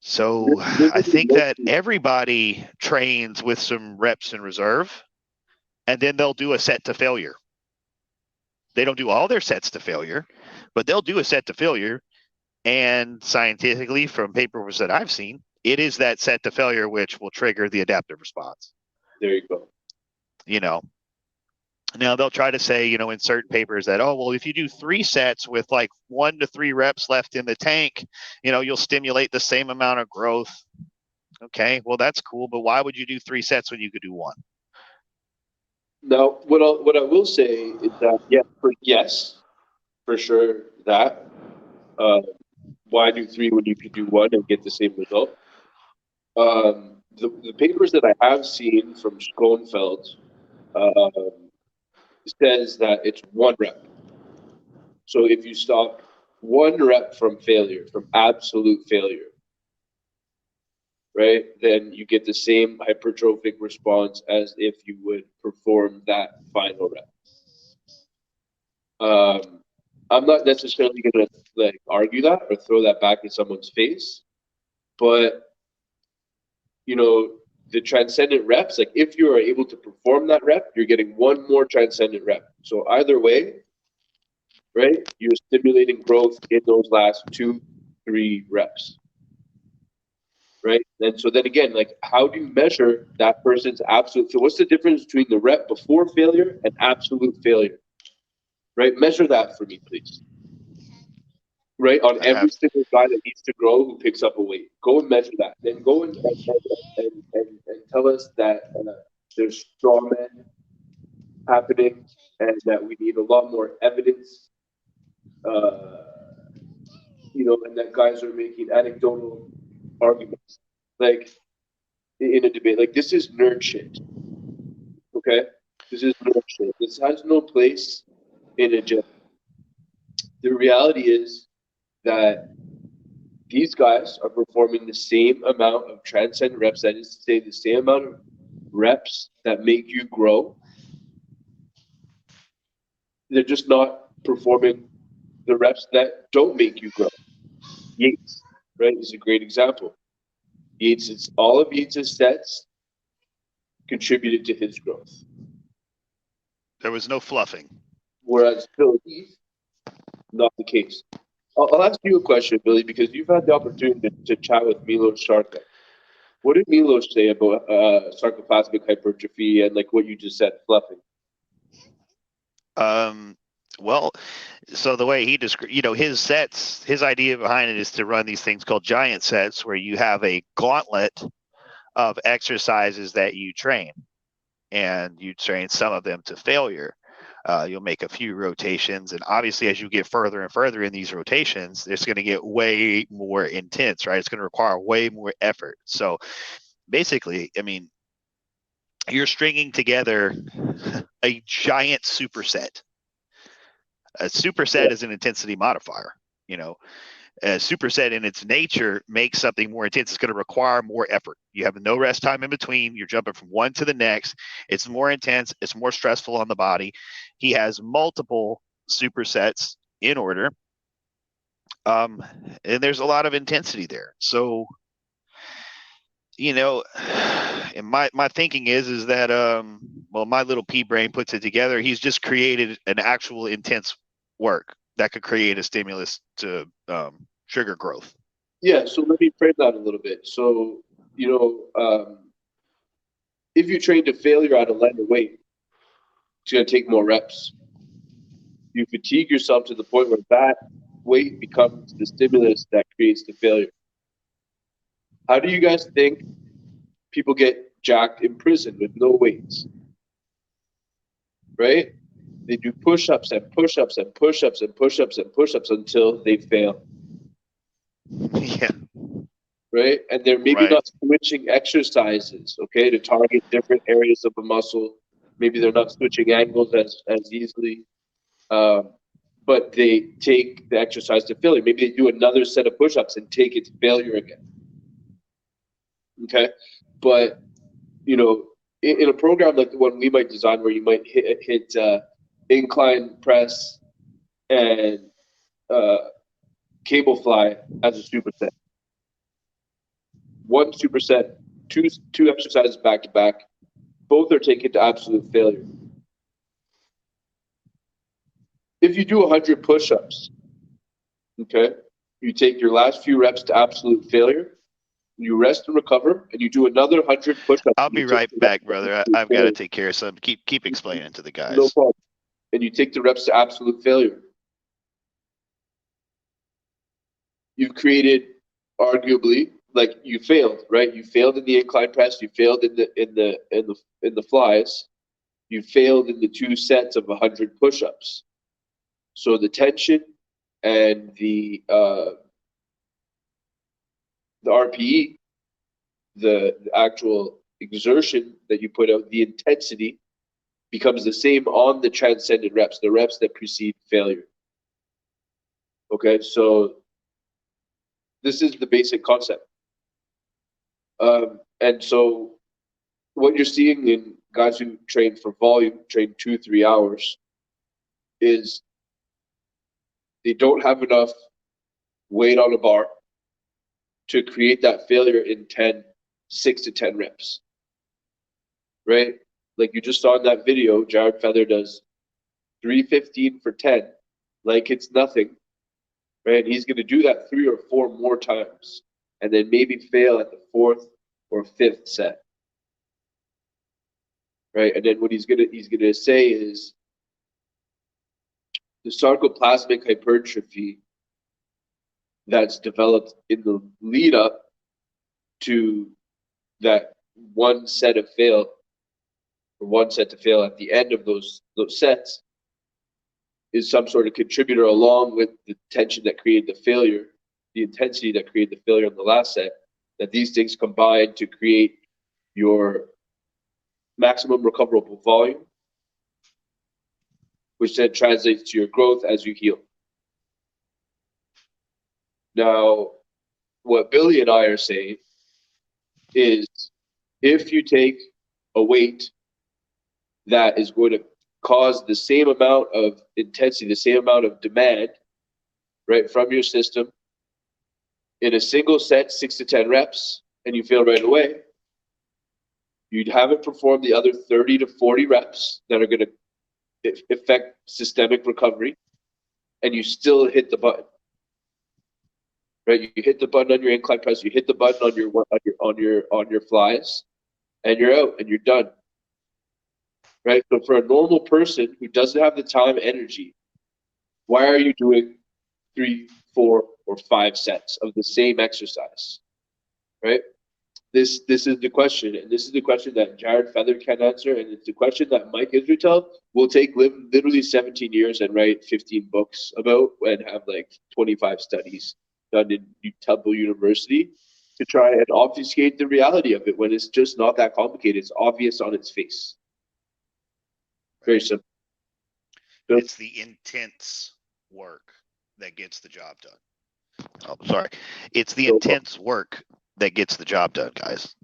So I think that everybody trains with some reps in reserve, and then they'll do a set to failure. They don't do all their sets to failure, but they'll do a set to failure. And scientifically, from papers that I've seen, it is that set to failure which will trigger the adaptive response. There you go. Now they'll try to say, in certain papers that, oh, well, if you do 3 sets with like 1 to 3 reps left in the tank, you'll stimulate the same amount of growth. Okay, well, that's cool, but why would you do 3 sets when you could do 1? Now, what I will say is that yes, for sure that. Why do 3 when you could do 1 and get the same result? The papers that I have seen from Schoenfeld says that it's 1 rep. So if you stop 1 rep from failure, from absolute failure, right, then you get the same hypertrophic response as if you would perform that final rep. I'm not necessarily going to argue that or throw that back in someone's face, but the transcendent reps, like if you are able to perform that rep, you're getting 1 more transcendent rep. So either way, right, you're stimulating growth in those last 2-3 reps. Right. And so then again, how do you measure that person's absolute? So what's the difference between the rep before failure and absolute failure? Right. Measure that for me, please. Right. On every single guy that needs to grow who picks up a weight, go and measure that. Then go and tell us that there's strawman happening and that we need a lot more evidence. And that guys are making anecdotal arguments, in a debate. This is nerd shit. Okay? This is nerd shit. This has no place in a gym. The reality is that these guys are performing the same amount of transcendent reps, that is to say, the same amount of reps that make you grow. They're just not performing the reps that don't make you grow. Yates, right, is a great example. All of Yates' sets contributed to his growth. There was no fluffing. Whereas Phil Heath, not the case. I'll ask you a question, Billy, because you've had the opportunity to chat with Milos Sarka. What did Milos say about sarcoplasmic hypertrophy and what you just said, fluffing? Well, so the way he described, his sets, his idea behind it is to run these things called giant sets, where you have a gauntlet of exercises that you train, and you train some of them to failure. You'll make a few rotations, and obviously as you get further and further in these rotations, it's going to get way more intense, right? It's going to require way more effort. So basically, you're stringing together a giant superset. A superset is an intensity modifier. A superset in its nature makes something more intense. It's going to require more effort. You have no rest time in between. You're jumping from one to the next. It's more intense. It's more stressful on the body. He has multiple supersets in order. And there's a lot of intensity there. So, and my thinking is that, my little pea brain puts it together. He's just created an actual intense work that could create a stimulus to sugar growth. Yeah, so let me frame that a little bit. So, if you train to failure at a lighter weight, it's going to take more reps. You fatigue yourself to the point where that weight becomes the stimulus that creates the failure. How do you guys think people get jacked in prison with no weights? Right? They do push-ups and push-ups and push-ups and push-ups and push-ups until they fail. Yeah. Right? And they're maybe not switching exercises, okay, to target different areas of a muscle. Maybe they're not switching angles as easily. But they take the exercise to failure. Maybe they do another set of push-ups and take it to failure again. Okay? But, in a program like the one we might design, where you might hit incline press and cable fly as a superset. One superset, two exercises back to back. Both are taken to absolute failure. If you do 100 push-ups, okay, you take your last few reps to absolute failure. you rest and recover, and you do another 100 push-ups. I'll be right back, brother. I've got to take care of some. Keep explaining to the guys. No problem. And you take the reps to absolute failure. You've created, arguably, like you failed, right? You failed in the incline press. You failed in the flies. You failed in the 2 sets of 100 push-ups. So the tension and the RPE, the actual exertion that you put out, the intensity becomes the same on the transcended reps, the reps that precede failure. Okay, so this is the basic concept. And so what you're seeing in guys who train for volume, train 2-3 hours, is they don't have enough weight on a bar to create that failure in 6 to 10 reps, right? Like you just saw in that video, Jared Feather does 315 for 10, like it's nothing, right? He's going to do that 3 or 4 more times, and then maybe fail at the 4th or 5th set, right? And then what he's gonna say is the sarcoplasmic hypertrophy that's developed in the lead up to that one set to fail at the end of those sets is some sort of contributor, along with the tension that created the failure, the intensity that created the failure in the last set, that these things combine to create your maximum recoverable volume, which then translates to your growth as you heal. Now, what Billy and I are saying is if you take a weight that is going to cause the same amount of intensity, the same amount of demand, right, from your system in a single set, 6 to 10 reps, and you fail right away, you'd haven't performed the other 30 to 40 reps that are going to affect systemic recovery, and you still hit the button. Right, you hit the button on your incline press, you hit the button on your flies, and you're out and you're done. Right, so for a normal person who doesn't have the time, energy, why are you doing 3, 4, or 5 sets of the same exercise? Right, this is the question, and this is the question that Jared Feather can answer, and it's the question that Mike Israetel will take literally 17 years and write 15 books about and have like 25 studies done in Temple University to try and obfuscate the reality of it when it's just not that complicated. It's obvious on its face. Very simple. It's the intense work that gets the job done. Oh, sorry. It's the intense work that gets the job done, guys.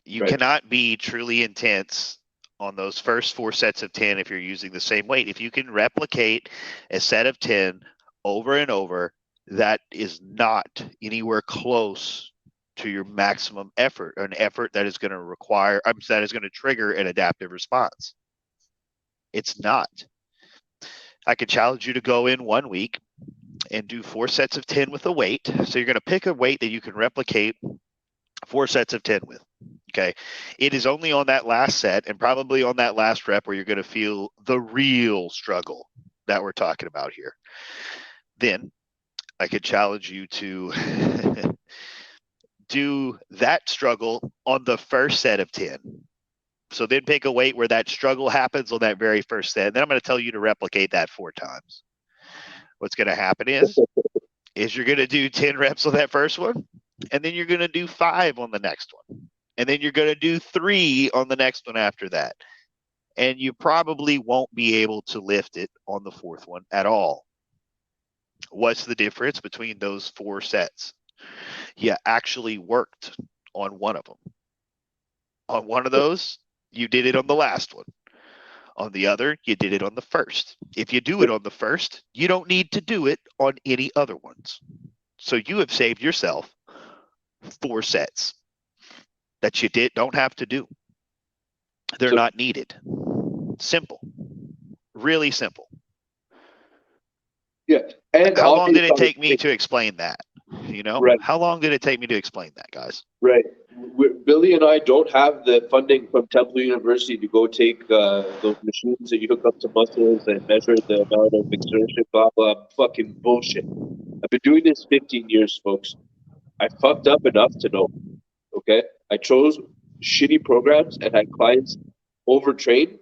You cannot be truly intense on those first 4 sets of 10 if you're using the same weight. If you can replicate a set of 10 over and over, that is not anywhere close to your maximum effort, an effort that is going to trigger an adaptive response. It's not. I could challenge you to go in 1 week and do 4 sets of 10 with a weight. So you're going to pick a weight that you can replicate 4 sets of 10 with. Okay. It is only on that last set and probably on that last rep where you're going to feel the real struggle that we're talking about here. Then I could challenge you to do that struggle on the first set of 10. So then pick a weight where that struggle happens on that very first set. And then I'm going to tell you to replicate that 4 times. What's going to happen is you're going to do 10 reps on that first one, and then you're going to do 5 on the next one. And then you're going to do 3 on the next one after that. And you probably won't be able to lift it on the 4th one at all. What's the difference between those 4 sets? You actually worked on one of them. On one of those, you did it on the last one. On the other, you did it on the first. If you do it on the first, you don't need to do it on any other ones. So you have saved yourself 4 sets that you don't have to do. They're not needed. Simple. Really simple. Yeah. And how long did it take me to explain that? Right. How long did it take me to explain that, guys? Right. Billy and I don't have the funding from Temple University to go take those machines that you hook up to muscles and measure the amount of exertion, blah, blah, fucking bullshit. I've been doing this 15 years, folks. I fucked up enough to know, okay? I chose shitty programs and had clients overtrain,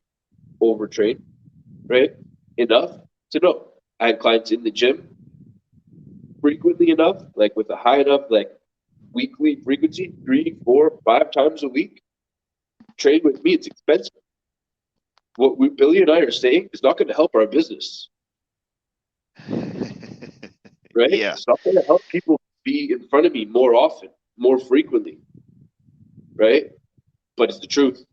right? Enough to know. I had clients in the gym frequently enough, like with a high enough, like weekly frequency, 3, 4, 5 times a week. Train with me, it's expensive. What Billy and I are saying is not going to help our business, right? Yeah. It's not going to help people be in front of me more often, more frequently, right? But it's the truth.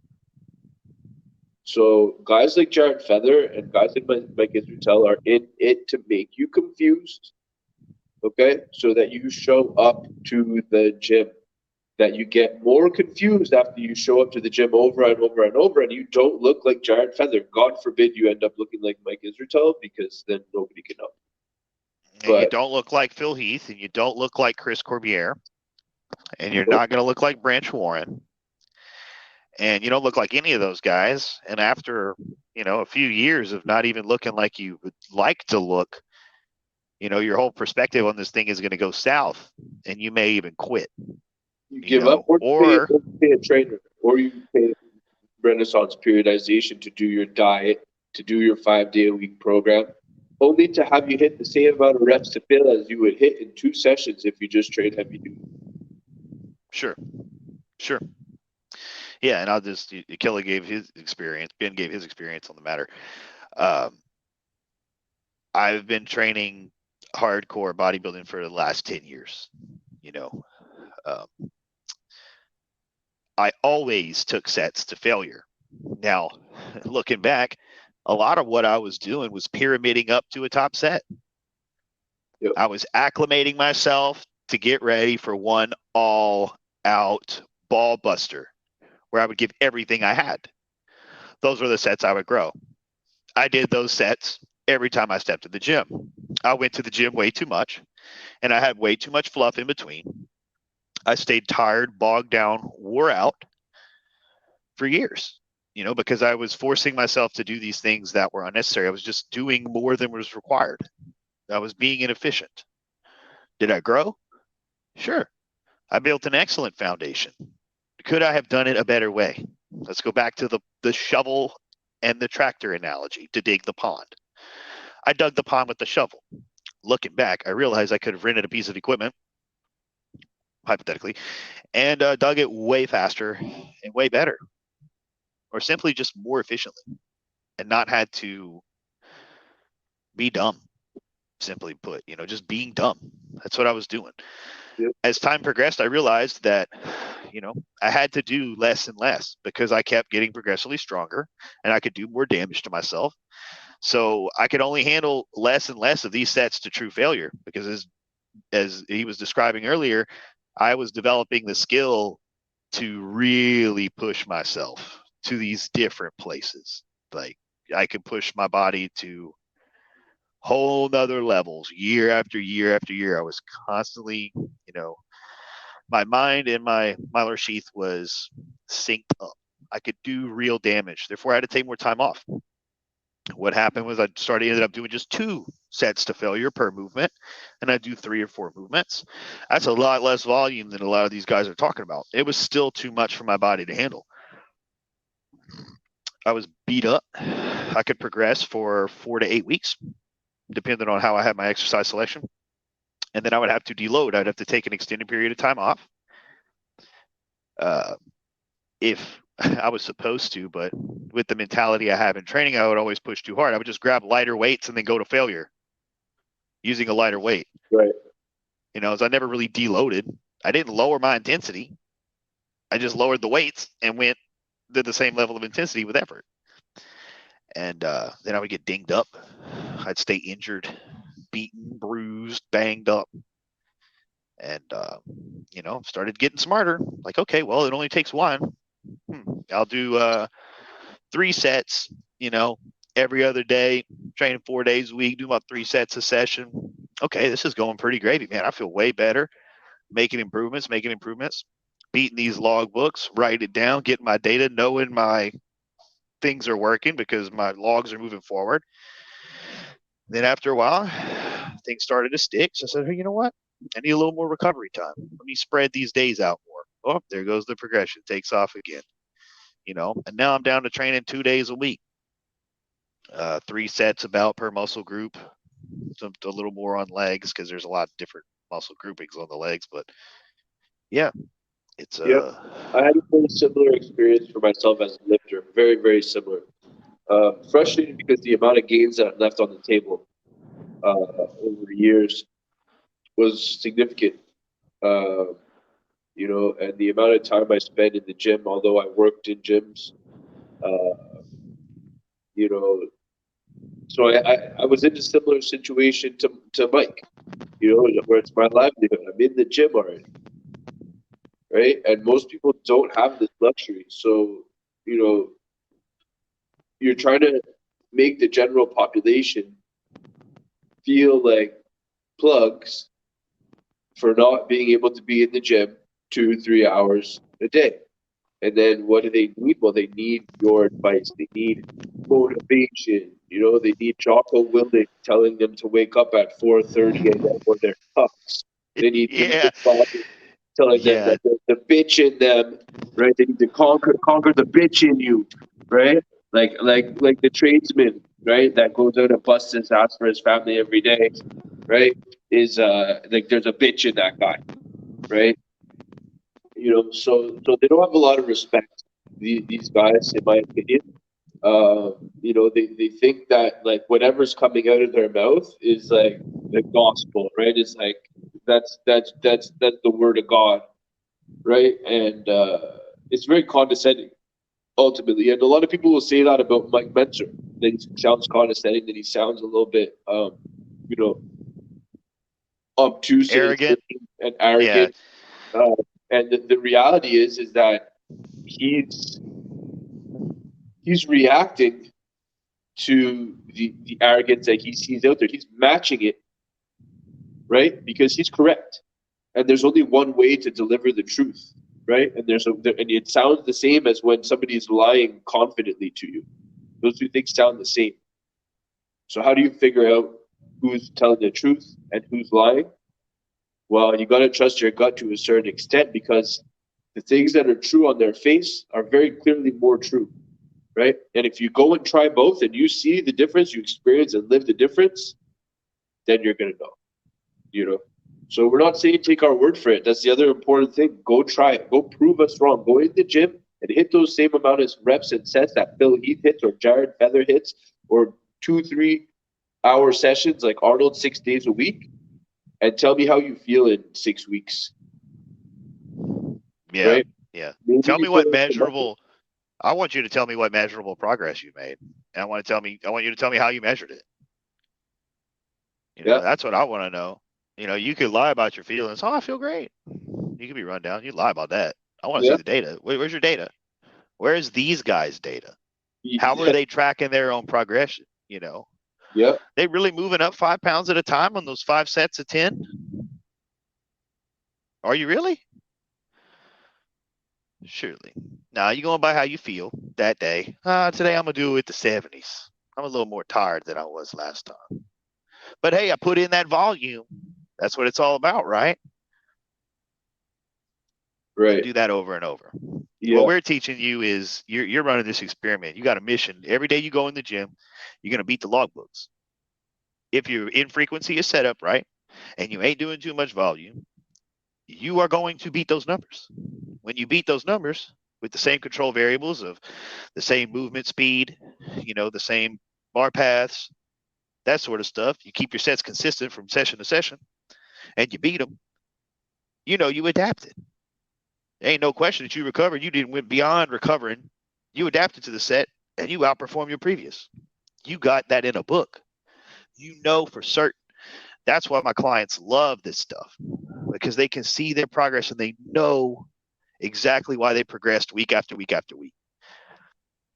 So guys like Jared Feather and guys like Mike Israel are in it to make you confused, okay? So that you show up to the gym. That you get more confused after you show up to the gym over and over and over, and you don't look like Jared Feather. God forbid you end up looking like Mike Israel, because then nobody can help. And you But- don't look like Phil Heath, and you don't look like Chris Corbiere, and you're not going to look like Branch Warren, and you don't look like any of those guys. And after, a few years of not even looking like you would like to look, your whole perspective on this thing is going to go south, and you may even quit. You give up, or or you pay a trainer, or you pay Renaissance periodization to do your diet, to do your 5-day-a-week program, only to have you hit the same amount of reps to fail as you would hit in 2 sessions if you just train heavy duty. Sure. Yeah, and I'll just Kelly gave his experience. Ben gave his experience on the matter. I've been training hardcore bodybuilding for the last 10 years. I always took sets to failure. Now, looking back, a lot of what I was doing was pyramiding up to a top set. Yep. I was acclimating myself to get ready for one all-out ball buster where I would give everything I had. Those were the sets I would grow. I did those sets every time I stepped to the gym. I went to the gym way too much, and I had way too much fluff in between. I stayed tired, bogged down, wore out for years, because I was forcing myself to do these things that were unnecessary. I was just doing more than was required. I was being inefficient. Did I grow? Sure. I built an excellent foundation. Could I have done it a better way? Let's go back to the shovel and the tractor analogy to dig the pond. I dug the pond with the shovel. Looking back, I realized I could have rented a piece of equipment, hypothetically, and dug it way faster and way better, or simply just more efficiently, and not had to be dumb. Simply put, just being dumb. That's what I was doing. Yep. As time progressed, I realized that, I had to do less and less because I kept getting progressively stronger and I could do more damage to myself. So I could only handle less and less of these sets to true failure because as he was describing earlier, I was developing the skill to really push myself to these different places. Like I could push my body to whole nother levels year after year after year. I was constantly, my mind and my mylar sheath was synced up. I could do real damage. Therefore, I had to take more time off. What happened was I ended up doing just 2 sets to failure per movement, and I do 3 or 4 movements. That's a lot less volume than a lot of these guys are talking about. It was still too much for my body to handle. I was beat up. I could progress for 4 to 8 weeks, depending on how I had my exercise selection. And then I would have to deload. I'd have to take an extended period of time off. If I was supposed to, but with the mentality I have in training, I would always push too hard. I would just grab lighter weights and then go to failure using a lighter weight. Right. As I never really deloaded. I didn't lower my intensity. I just lowered the weights and did the same level of intensity with effort. And then I would get dinged up. I'd stay injured, beaten, bruised, banged up. And, started getting smarter. Like, okay, well, it only takes 1. I'll do 3 sets, every other day, training 4 days a week, do about 3 sets a session. okay, this is going pretty gravy, man. I feel way better, making improvements, beating these log books, write it down, getting my data, knowing my things are working because my logs are moving forward. Then after a while, things started to stick. So I said, hey, you know what? I need a little more recovery time. Let me spread these days out more. Oh, there goes the progression. Takes off again. And now I'm down to training 2 days a week. 3 sets about per muscle group. A little more on legs because there's a lot of different muscle groupings on the legs. But yeah, it's I had a very similar experience for myself as a lifter. Very, very similar. Frustrated because the amount of gains that I left on the table over the years was significant. And the amount of time I spent in the gym, although I worked in gyms, so I was in a similar situation to Mike, where it's my livelihood. I'm in the gym already, right? And most people don't have this luxury. So, you're trying to make the general population feel like plugs for not being able to be in the gym 2-3 hours a day. And then what do they need? Well, they need your advice. They need motivation. They need Jocko Willink telling them to wake up at 4:30 a.m. or they're fucks. They need yeah, telling them that there's the bitch in them, right? They need to conquer the bitch in you, right? Like the tradesman, right? That goes out and busts his ass for his family every day, right? Is like there's a bitch in that guy, right? So they don't have a lot of respect. These guys, in my opinion, they think that like whatever's coming out of their mouth is like the gospel, right? It's like that's the word of God, right? And it's very condescending, ultimately. And a lot of people will say that about Mike Menzer, that he sounds condescending, that he sounds a little bit, obtuse arrogant and arrogant. And the reality is that he's reacting to the arrogance that he sees out there. He's matching it, right? Because he's correct. And there's only one way to deliver the truth, right? And and it sounds the same as when somebody is lying confidently to you. Those two things sound the same. So how do you figure out who's telling the truth and who's lying? Well, you got to trust your gut to a certain extent, because the things that are true on their face are very clearly more true, right? And if you go and try both and you see the difference, you experience and live the difference, then you're going to know, So we're not saying take our word for it. That's the other important thing. Go try it. Go prove us wrong. Go in the gym and hit those same amount of reps and sets that Phil Heath hits or Jared Feather hits, or 2-3 hour sessions like Arnold 6 days a week, and tell me how you feel in 6 weeks. Yeah. Right? Yeah. Maybe Tell me you what put measurable. I want you to tell me what measurable progress you made. And I want you to tell me how you measured it. That's what I want to know. You could lie about your feelings. Oh, I feel great. You could be run down. You lie about that. I want to see the data. Where's your data? Where's these guys' data? How are they tracking their own progression? Yeah. They really moving up 5 pounds at a time on those 5 sets of 10? Are you really? Surely. Now you're going by how you feel that day. Today I'm going to do it the 70s. I'm a little more tired than I was last time. But hey, I put in that volume. That's what it's all about, right? Right. You do that over and over. Yeah. What we're teaching you is you're running this experiment. You got a mission. Every day you go in the gym, you're going to beat the logbooks. If your infrequency is set up right and you ain't doing too much volume, you are going to beat those numbers. When you beat those numbers with the same control variables of the same movement speed, the same bar paths, that sort of stuff, you keep your sets consistent from session to session, and you beat them, you adapted. There ain't no question that you recovered. You didn't went beyond recovering. You adapted to the set, and you outperformed your previous. You got that in a book. For certain. That's why my clients love this stuff, because they can see their progress and they know exactly why they progressed week after week after week.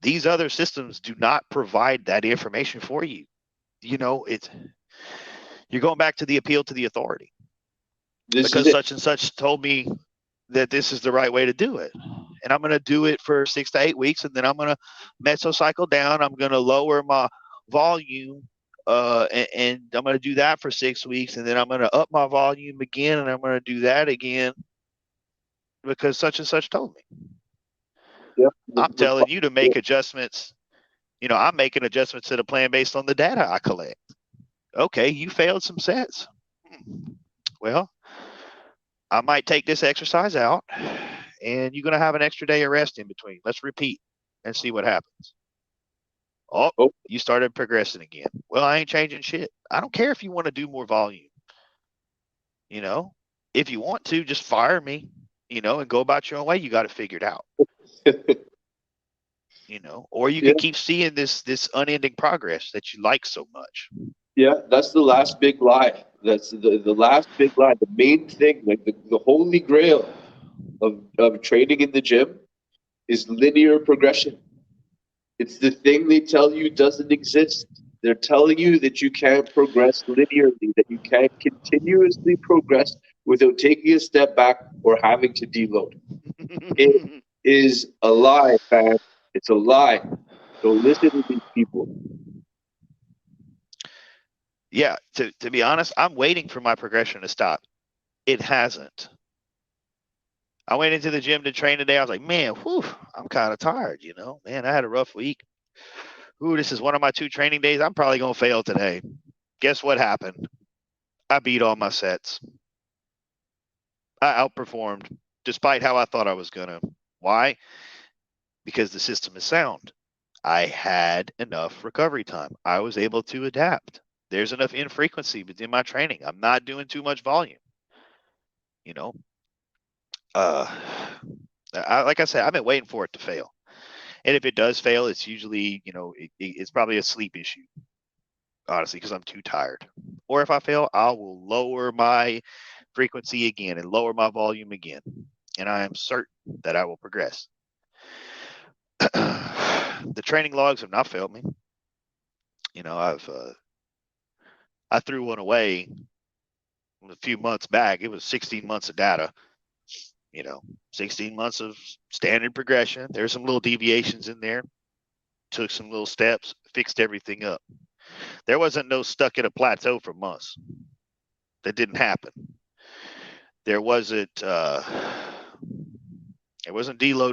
These other systems do not provide that information for you. You're You're going back to the appeal to the authority. This Because is it. such and such told me that this is the right way to do it. And I'm going to do it for 6 to 8 weeks, and then I'm going to mesocycle down. I'm going to lower my volume, and I'm going to do that for 6 weeks, and then I'm going to up my volume again, and I'm going to do that again because such and such told me. Yep. I'm telling you to make adjustments. You know, I'm making adjustments to the plan based on the data I collect. Okay, you failed some sets. Well, I might take this exercise out, and you're going to have an extra day of rest in between. Let's repeat and see what happens. Oh, you started progressing again. Well, I ain't changing shit. I don't care if you want to do more volume. You know, if you want to, just fire me, you know, and go about your own way. You got it figured out. You know, or you can keep seeing this unending progress that you like so much. Yeah, that's the last big lie. That's the last big lie. The main thing, like the holy grail of training in the gym is linear progression. It's the thing they tell you doesn't exist. They're telling you that you can't progress linearly, that you can't continuously progress without taking a step back or having to deload. It is a lie, man. It's a lie. Don't listen to these people. Yeah, to be honest, I'm waiting for my progression to stop. It hasn't. I went into the gym to train today. I was like, man, whew, I'm kind of tired, you know. Man, I had a rough week. Ooh, this is one of my 2 training days. I'm probably going to fail today. Guess what happened? I beat all my sets. I outperformed despite how I thought I was going to. Why? Because the system is sound. I had enough recovery time. I was able to adapt. There's enough infrequency within my training. I'm not doing too much volume. You know, like I said, I've been waiting for it to fail. And if it does fail, it's usually, you know, it's probably a sleep issue, honestly, because I'm too tired. Or if I fail, I will lower my frequency again and lower my volume again. And I am certain that I will progress. The training logs have not failed me. You know, I threw one away a few months back. It was 16 months of data. You know, 16 months of standard progression. There's some little deviations in there. Took some little steps, fixed everything up. There wasn't no stuck at a plateau for months. That didn't happen. There wasn't deload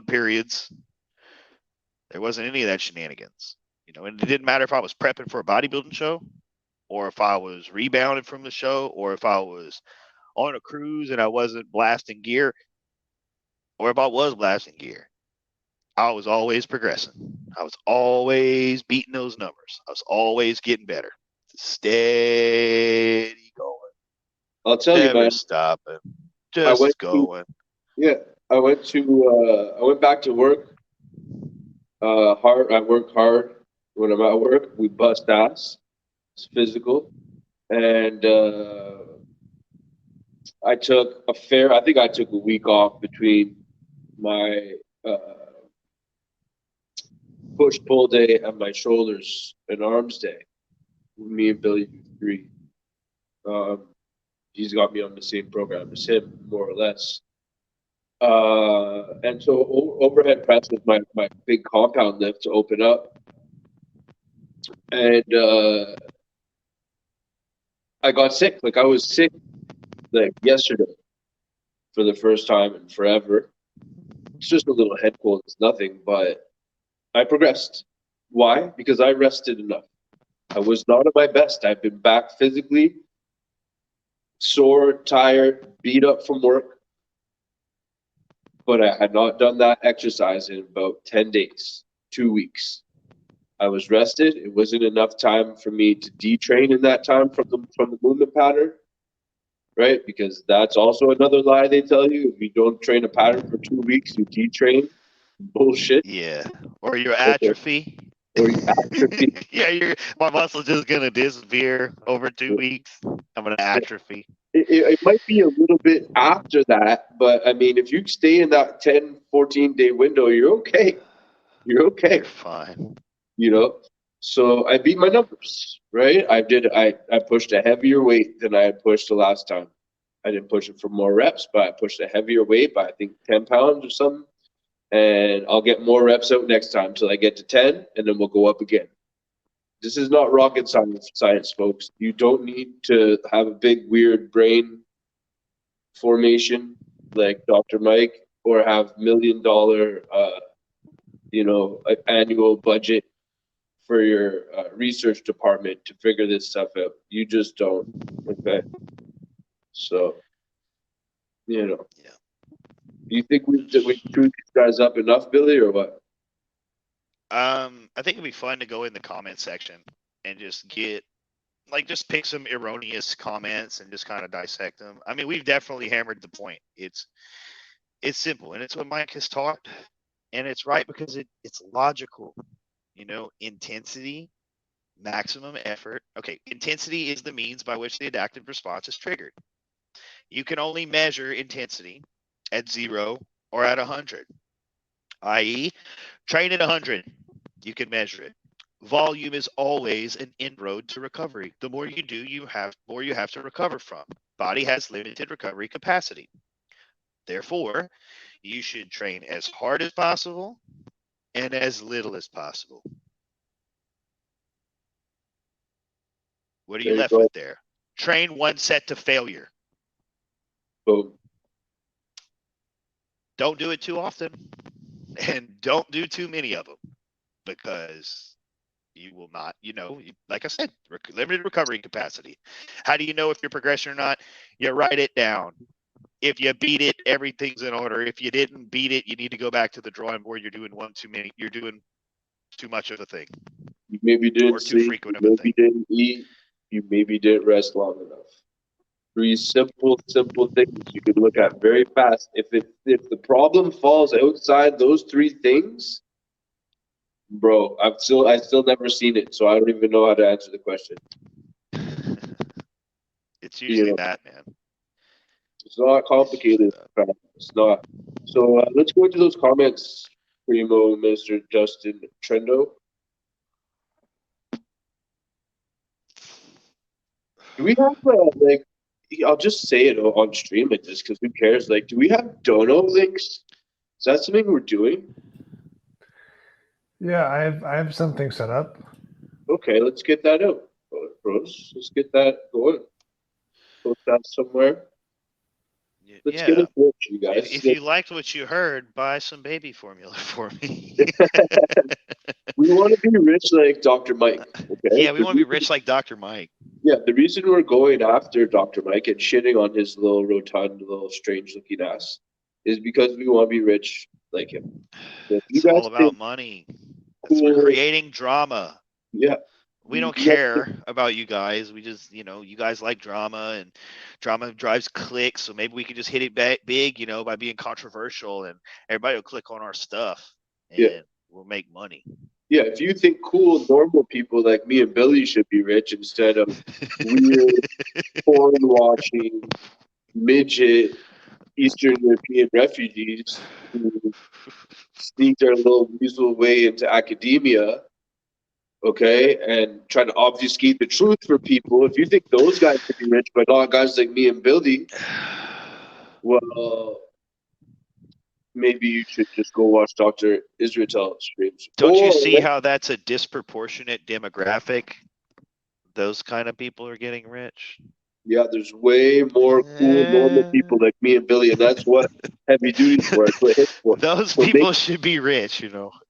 periods. There wasn't any of that shenanigans. You know, and it didn't matter if I was prepping for a bodybuilding show, or if I was rebounding from the show, or if I was on a cruise and I wasn't blasting gear, or if I was blasting gear. I was always progressing. I was always beating those numbers. I was always getting better. Steady going. I'll tell you, man. Never stopping. Just going. I went back to work. Hard. I work hard. When I'm at work, we bust ass. It's physical. And I took a week off between my push-pull day and my shoulders and arms day. Me and Billy do 3. He's got me on the same program as him, more or less. And so overhead press was my big compound lift to open up. And I got sick. Like, I was sick like yesterday for the first time in forever. It's just a little head cold. It's nothing, but I progressed. Why? Because I rested enough. I was not at my best. I've been back physically, sore, tired, beat up from work. But I had not done that exercise in about 10 days, 2 weeks. I was rested. It wasn't enough time for me to detrain in that time from the movement pattern, right? Because that's also another lie they tell you. If you don't train a pattern for 2 weeks, you detrain. Bullshit. Yeah. Or your atrophy. Or you atrophy. Yeah, my muscle's just gonna disappear over 2 weeks. I'm gonna atrophy. It might be a little bit after that, but I mean, if you stay in that 10, 14 day window, you're okay. You're okay. You're fine. You know, So I beat my numbers, right? I pushed a heavier weight than I had pushed the last time. I didn't push it for more reps, but I pushed a heavier weight by I think 10 pounds or something. And I'll get more reps out next time till I get to 10, and then we'll go up again. This is not rocket science, folks. You don't need to have a big, weird brain formation like Dr. Mike or have $1 million, annual budget for your research department to figure this stuff out. You just don't. Okay. So, Yeah. do you think we chewed these guys up enough, Billy, or what? I think it'd be fun to go in the comment section and just just pick some erroneous comments and just kind of dissect them. I mean, we've definitely hammered the point. It's simple, and it's what Mike has taught, and it's right because it's logical. Intensity, maximum effort. Okay, intensity is the means by which the adaptive response is triggered. You can only measure intensity at 0 or at 100, i.e., train at 100. You can measure it. Volume is always an inroad to recovery. The more you do, more you have to recover from. Body has limited recovery capacity. Therefore, you should train as hard as possible and as little as possible. What are you left with there? Train one set to failure. Boom. Don't do it too often, and don't do too many of them, because you will not, like I said, limited recovery capacity. How do you know if you're progressing or not? You write it down. If you beat it, everything's in order. If you didn't beat it, you need to go back to the drawing board. You're doing one too many. You're doing too much of a thing. You maybe didn't or too sleep. frequent You of a maybe thing. didn't eat. You maybe didn't rest long enough. 3 simple things you could look at very fast. If the problem falls outside those 3 things, bro, I still never seen it, so I don't even know how to answer the question. It's usually that, man. It's not complicated. It's not. So let's go into those comments, Primo, Mr. Justin Trendo. Do we have I'll just say it on stream like this because who cares? Like, do we have dono links? Is that something we're doing? Yeah, I have something set up. Okay, let's get that out, bros. Let's get that going. Post that somewhere. Let's get it rich, you guys. If you liked what you heard, buy some baby formula for me. We want to be rich like Dr. Mike. Okay? Yeah, we want to be rich like Dr. Mike. Yeah, the reason we're going after Dr. Mike and shitting on his little rotund, little strange-looking ass is because we want to be rich like him. So it's all about money. We're creating drama. Yeah. We don't care about you guys. We just, you guys like drama, and drama drives clicks. So maybe we could just hit it big, by being controversial, and everybody will click on our stuff, and we'll make money. Yeah, if you think cool, normal people like me and Billy should be rich instead of weird, porn-watching, midget, Eastern European refugees who sneak their little weasel way into academia, okay, and try to obfuscate the truth for people. If you think those guys could be rich, but not guys like me and Billy, well, maybe you should just go watch Dr. Israel streams. Don't you see how that's a disproportionate demographic? Those kind of people are getting rich. Yeah, there's way more cool, normal people like me and Billy, and that's what heavy duty for. Those people should be rich,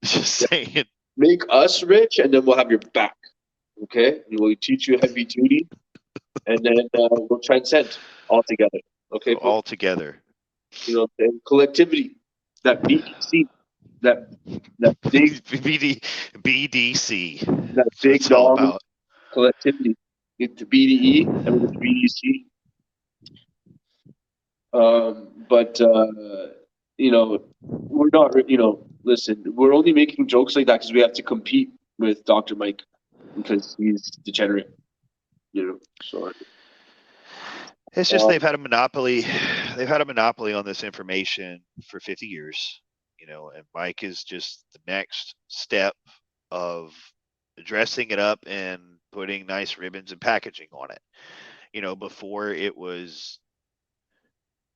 Just saying. Make us rich, and then we'll have your back. Okay, and we'll teach you heavy duty, and then we'll transcend all together. Okay, all together. Collectivity. That BDC. That big BDC. That big dog collectivity. Get to BDE and with BDC. We're not. Listen, we're only making jokes like that because we have to compete with Dr. Mike because he's degenerate. So. It's just they've had a monopoly. They've had a monopoly on this information for 50 years, and Mike is just the next step of dressing it up and putting nice ribbons and packaging on it. Before it was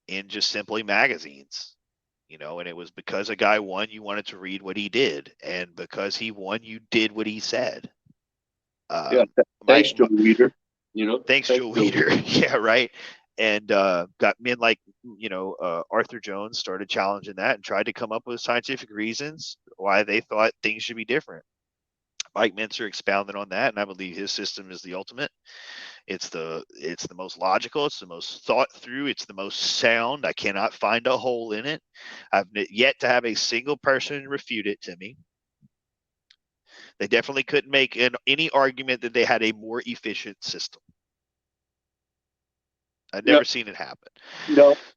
in just simply magazines, and it was because a guy won, you wanted to read what he did. And because he won, you did what he said. Thanks, Joe Weider. Thanks, Joe Weider. Yeah, right. And got men like, Arthur Jones started challenging that and tried to come up with scientific reasons why they thought things should be different. Mike Mincer expounded on that, and I believe his system is the ultimate. It's the most logical. It's the most thought through. It's the most sound. I cannot find a hole in it. I've yet to have a single person refute it to me. They definitely couldn't make any argument that they had a more efficient system. I've never seen it happen.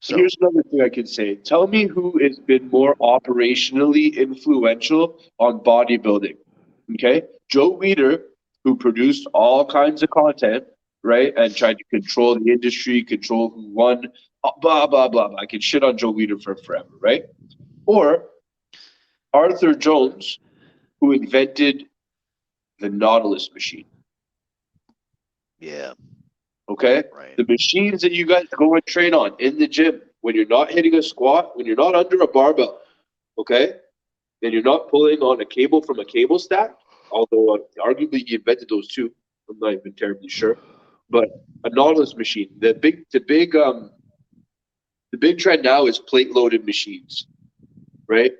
So here's another thing I could say. Tell me who has been more operationally influential on bodybuilding. Okay? Joe Weider, who produced all kinds of content, right? And tried to control the industry, control who won, blah, blah, blah, blah. I could shit on Joe Weider for forever, right? Or Arthur Jones, who invented the Nautilus machine. Yeah. Okay? Right. The machines that you guys go and train on in the gym, when you're not hitting a squat, when you're not under a barbell, okay? And you're not pulling on a cable from a cable stack, although arguably he invented those too. I'm not even terribly sure. But a Nautilus machine, the big trend now is plate loaded machines, right?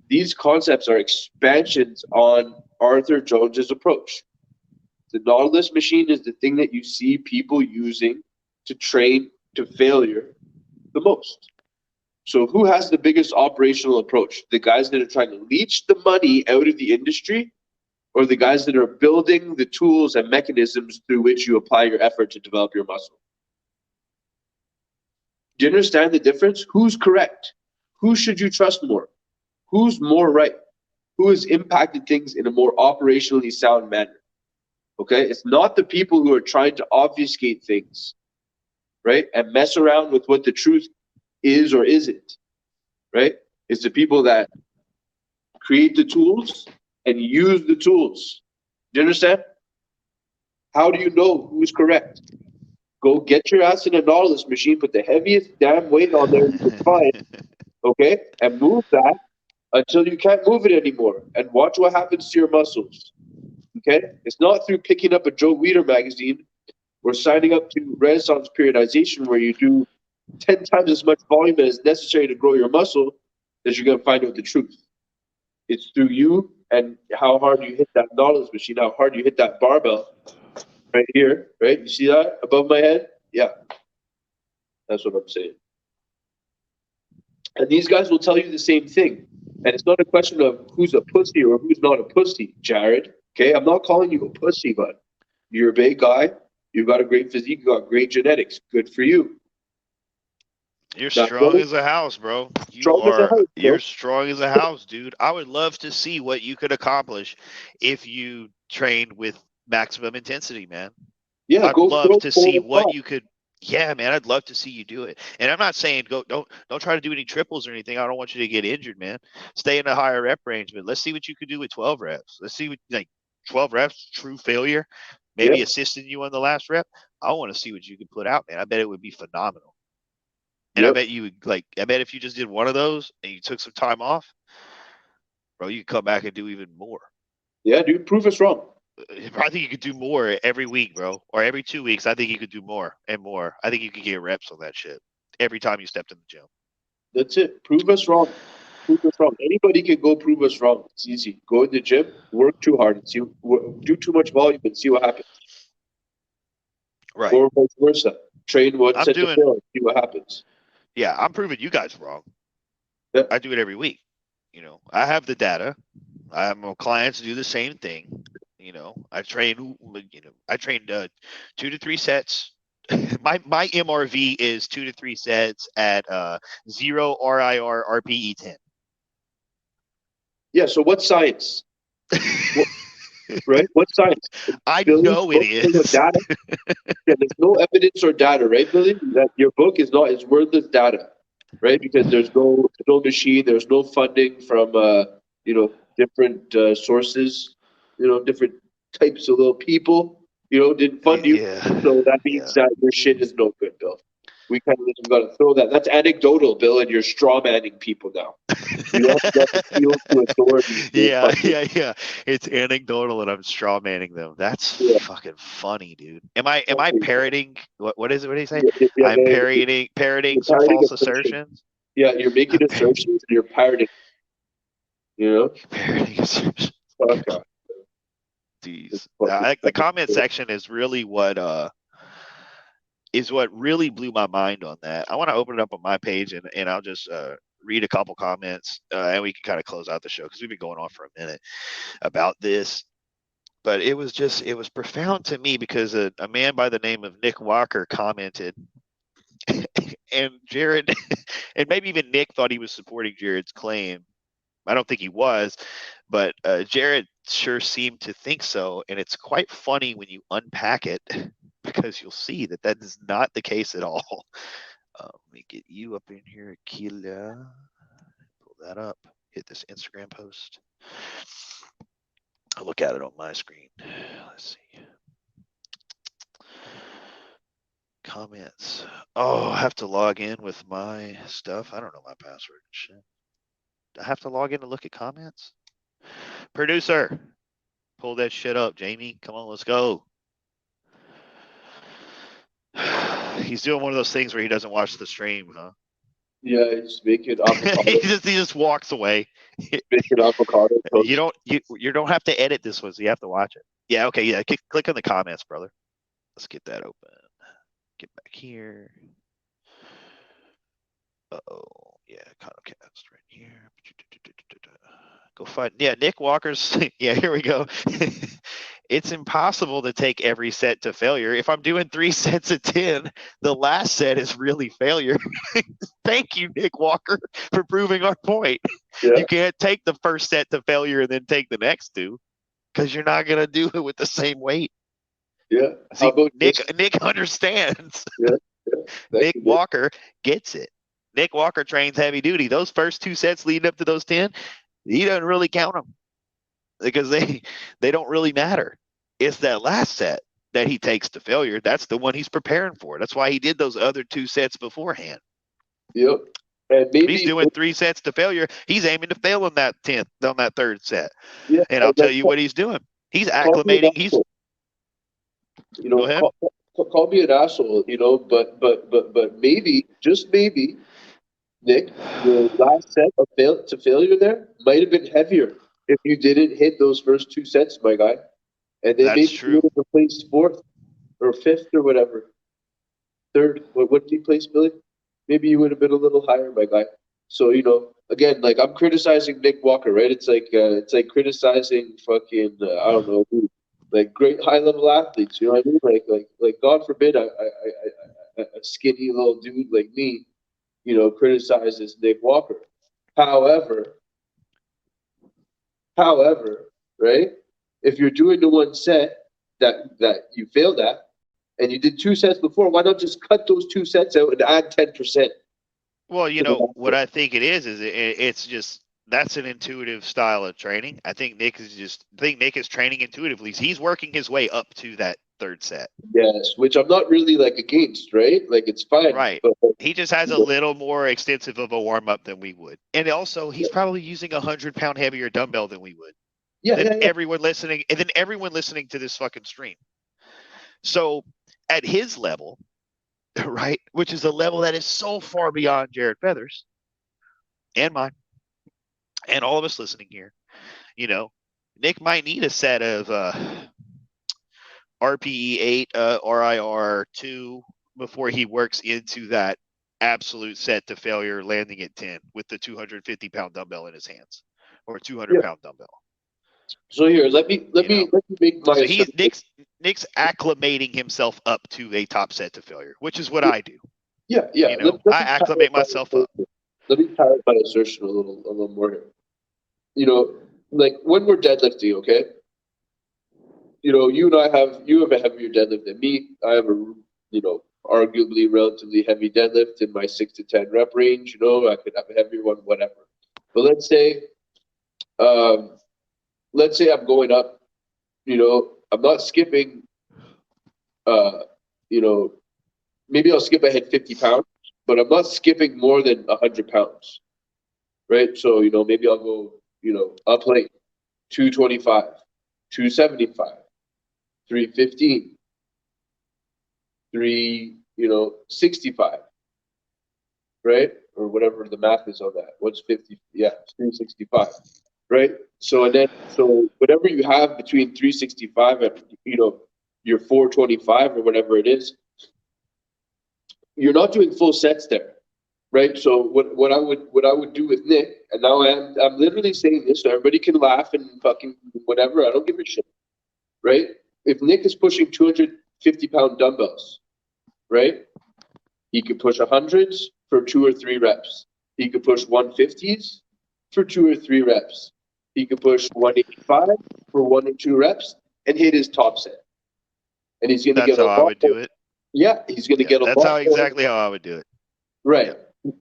These concepts are expansions on Arthur Jones's approach. The Nautilus machine is the thing that you see people using to train to failure the most. So who has the biggest operational approach? The guys that are trying to leech the money out of the industry, or the guys that are building the tools and mechanisms through which you apply your effort to develop your muscle? Do you understand the difference? Who's correct? Who should you trust more? Who's more right? Who has impacted things in a more operationally sound manner? Okay? It's not the people who are trying to obfuscate things, right? And mess around with what the truth is or isn't, right? It's the people that create the tools and use the tools. Do you understand? How do you know who's correct? Go get your ass in a Nautilus machine, put the heaviest damn weight on there you can find, okay? And move that until you can't move it anymore. And watch what happens to your muscles, okay? It's not through picking up a Joe Weider magazine or signing up to Renaissance periodization where you do 10 times as much volume as necessary to grow your muscle that you're going to find out the truth. It's through you and how hard you hit that Nautilus machine, how hard you hit that barbell right here, right? You see that above my head? Yeah. That's what I'm saying. And these guys will tell you the same thing. And it's not a question of who's a pussy or who's not a pussy, Jared. Okay? I'm not calling you a pussy, but you're a big guy. You've got a great physique. You've got great genetics. Good for you. You're strong as a house, bro. You're strong as a house, dude. I would love to see what you could accomplish if you trained with maximum intensity, man. Yeah, I'd love to see what you could. Yeah, man, I'd love to see you do it. And I'm not saying don't try to do any triples or anything. I don't want you to get injured, man. Stay in a higher rep range, but let's see what you could do with 12 reps. Let's see what 12 reps, true failure, maybe assisting you on the last rep. I want to see what you could put out, man. I bet it would be phenomenal. And I bet you would I bet if you just did one of those and you took some time off, bro, you could come back and do even more. Yeah, dude, prove us wrong. I think you could do more every week, bro, or every 2 weeks. I think you could do more and more. I think you could get reps on that shit every time you stepped in the gym. That's it. Prove us wrong. Prove us wrong. Anybody can go prove us wrong. It's easy. Go in the gym, work too hard, and do too much volume and see what happens. Right. Or vice versa. Train one set to fail and see what happens. Yeah, I'm proving you guys wrong. Yeah. I do it every week. I have the data. I have my clients do the same thing. I train. I trained 2 to 3 sets. my MRV is 2 to 3 sets at 0 RIR RPE 10. Yeah. So what's science? Right? What's science? I know it is. Data. Yeah, there's no evidence or data, right, Billy? That your book is worthless data, right? Because there's no machine, there's no funding from different sources, different types of little people, didn't fund you. Yeah. So that means that your shit is no good, Bill. We kind of just got to throw that. That's anecdotal, Bill, and you're straw manning people now. You have to appeal to authority. Yeah. It's anecdotal, and I'm straw manning them. That's Yeah. fucking funny, dude. Am I parroting? What is it? What do you say? Yeah, I'm parroting some parroting false assertions. assertions. Yeah, you're making assertions and you're parroting. Parroting assertions. Fuck off. Jeez. The comment section is really what really blew my mind on that. I want to open it up on my page and I'll just read a couple comments and we can kind of close out the show because we've been going on for a minute about this. But it was profound to me because a man by the name of Nick Walker commented, and Jared, and maybe even Nick thought he was supporting Jared's claim. I don't think he was, but Jared sure seemed to think so. And it's quite funny when you unpack it because you'll see that is not the case at all. Let me get you up in here, Akila. Pull that up. Hit this Instagram post. I'll look at it on my screen. Let's see. Comments. Oh, I have to log in with my stuff. I don't know my password. Shit. I have to log in to look at comments. Producer, pull that shit up, Jamie. Come on, let's go. He's doing one of those things where he doesn't watch the stream, huh? Yeah, just make it avocado. he just walks away. Make it avocado. You don't have to edit this one, so you have to watch it. Yeah, okay, yeah. Click on the comments, brother. Let's get that open. Get back here. Uh-oh. Yeah, IconoCast right here. Go find. Yeah, Nick Walker's. Yeah, here we go. It's impossible to take every set to failure. If I'm doing 3 sets of 10, the last set is really failure. Thank you, Nick Walker, for proving our point. Yeah. You can't take the first set to failure and then take the next 2 because you're not going to do it with the same weight. Yeah. See, Nick understands. Yeah. Nick Walker gets it. Nick Walker trains heavy duty. Those first 2 sets leading up to those 10, he doesn't really count them because they don't really matter. It's that last set that he takes to failure. That's the one he's preparing for. That's why he did those other 2 sets beforehand. Yep. And maybe he's doing 3 sets to failure. He's aiming to fail on that 10th, on that 3rd set. Yeah. And I'll tell you what he's doing. He's acclimating. Go ahead. Call me an asshole, but maybe, just maybe, Nick, the last set of failure there might have been heavier if you didn't hit those first 2 sets, my guy. And then maybe you would have placed 4th or 5th or whatever. 3rd. What did you place, Billy? Maybe you would have been a little higher, my guy. So, again, like I'm criticizing Nick Walker, right? It's like criticizing fucking I don't know who, like great high level athletes. You know what I mean? Like God forbid a skinny little dude like me, criticizes Nick Walker. However, right? If you're doing the 1 set that you failed at, and you did 2 sets before, why not just cut those 2 sets out and add 10%? Well, what I think it is it's just that's an intuitive style of training. I think Nick is training intuitively. He's working his way up to that 3rd set. Yes, which I'm not really against, right? Like it's fine. Right. But, he just has a little more extensive of a warm up than we would, and also he's probably using 100-pound heavier dumbbell than we would. Everyone listening, and then everyone listening to this fucking stream. So at his level, right, which is a level that is so far beyond Jared Feathers and mine and all of us listening here, Nick might need a set of RPE 8, RIR 2 before he works into that absolute set to failure landing at 10 with the 250-pound dumbbell in his hands or 200-pound dumbbell. So here, let me make my. So Nick's acclimating himself up to a top set to failure, which is what I do. Yeah. I acclimate myself up. Let me tie my assertion a little more here. Like when we're deadlifting, okay. You have a heavier deadlift than me. I have a arguably relatively heavy deadlift in my 6 to 10 rep range. I could have a heavier one, whatever. But let's say I'm going up, I'm not skipping, you know, maybe I'll skip ahead 50 pounds, but I'm not skipping more than 100 pounds, right? So, you know, maybe I'll go, you know, up late, 225, 275, 315, 65, right? Or whatever the math is on that. What's 50? Yeah, 365, right? So, and then, so whatever you have between 365 and, you know, your 425 or whatever it is, you're not doing full sets there, right? So what I would do with Nick, and now I'm literally saying this so everybody can laugh and fucking whatever. I don't give a shit, right? If Nick is pushing 250-pound dumbbells, right? He could push 100s for 2 or 3 reps. He could push 150s for 2 or 3 reps. He could push 185 for 1 or 2 reps and hit his top set. And he's going to That's get a how lot. I would do it. Yeah, he's going to get a That's lot. how exactly how I would do it. Right.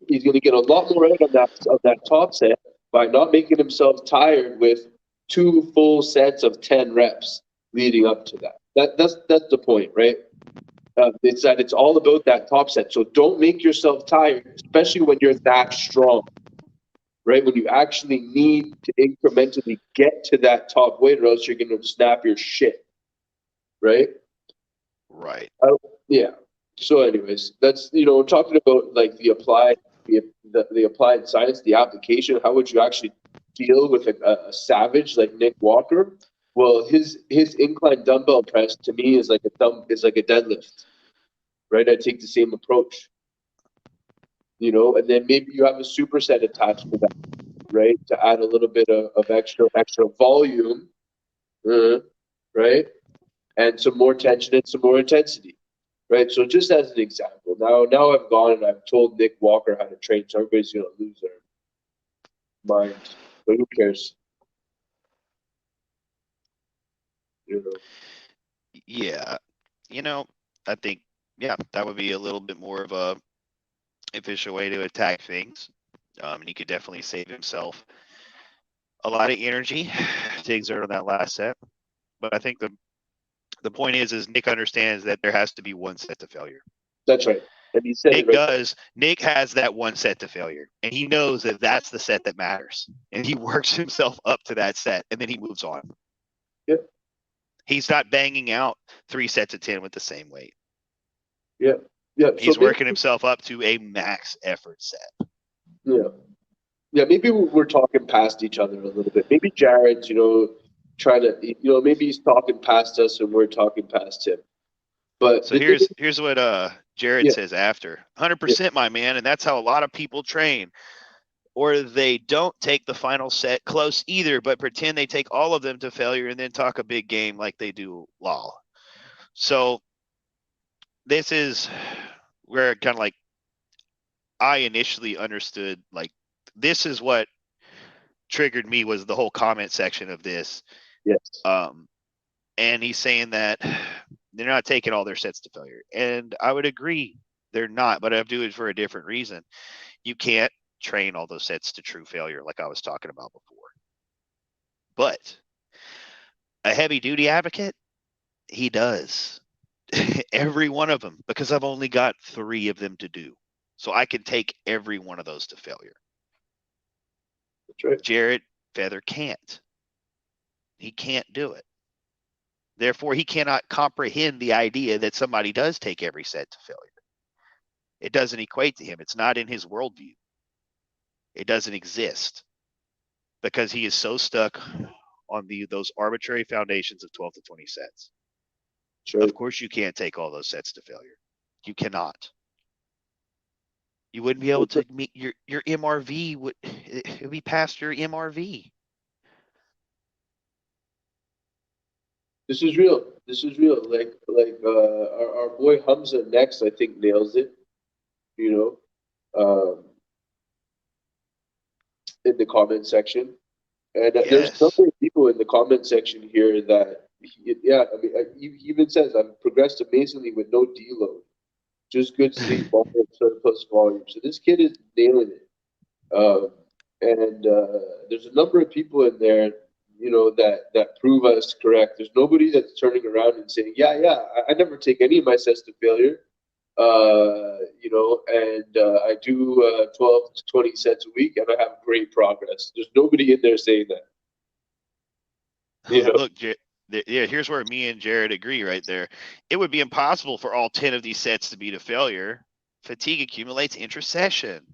He's going to get a lot more out of that top set by not making himself tired with 2 full sets of 10 reps leading up to that. That's the point, right? It's that it's all about that top set. So don't make yourself tired, especially when you're that strong, right? When you actually need to incrementally get to that top weight, or else you're going to snap your shit, right? Right. Yeah. So, anyways, that's, you know, we're talking about like the applied science, the application. How would you actually deal with a savage like Nick Walker? Well, his incline dumbbell press to me is like a deadlift, right? I take the same approach, you know, and then maybe you have a superset attached to that, right? To add a little bit of extra volume, right? And some more tension and some more intensity. Right, so just as an example, now I've gone and I've told Nick Walker how to train, so everybody's gonna lose their minds. But who cares? You know. Yeah. You know, I think, yeah, that would be a little bit more of a efficient way to attack things. And he could definitely save himself a lot of energy to exert on that last set. But I think the point is Nick understands that there has to be one set to failure. That's right. And he said Nick it right. does. Nick has that one set to failure, and he knows that that's the set that matters. And he works himself up to that set, and then he moves on. Yep. He's not banging out 3 sets of 10 with the same weight. Yeah. Yeah. He's working himself up to a max effort set. Yeah. Yeah. Maybe we're talking past each other a little bit. Maybe Jared's, you know, trying to, you know, maybe he's talking past us and we're talking past him. But so here's what Jared says after 100%, my man, and that's how a lot of people train. Or they don't take the final set close either, but pretend they take all of them to failure and then talk a big game like they do LOL. So this is where kind of like I initially understood, like this is what triggered me was the whole comment section of this. Yes. And he's saying that they're not taking all their sets to failure. And I would agree they're not, but I do it for a different reason. You can't train all those sets to true failure like I was talking about before. But a heavy duty advocate, he does. Every one of them, because I've only got 3 of them to do. So I can take every one of those to failure. That's right. Jared Feather can't. He can't do it. Therefore, he cannot comprehend the idea that somebody does take every set to failure. It doesn't equate to him. It's not in his worldview. It doesn't exist because he is so stuck on those arbitrary foundations of 12 to 20 sets. Sure. Of course, you can't take all those sets to failure. You cannot. You wouldn't be able to meet your MRV. It would be past your MRV. This is real. This is real. Like our boy Hamza next, I think nails it. You know, in the comment section, and there's a number of people in the comment section here that, yeah, I mean, he even says I've progressed amazingly with no deload, just good sleep, surplus volume. So this kid is nailing it. And there's a number of people in there that prove us correct. There's nobody that's turning around and saying, I never take any of my sets to failure. And I do 12 to 20 sets a week, and I have great progress. There's nobody in there saying that. Look, here's where me and Jared agree right there. It would be impossible for all 10 of these sets to be to failure. Fatigue accumulates intra-session.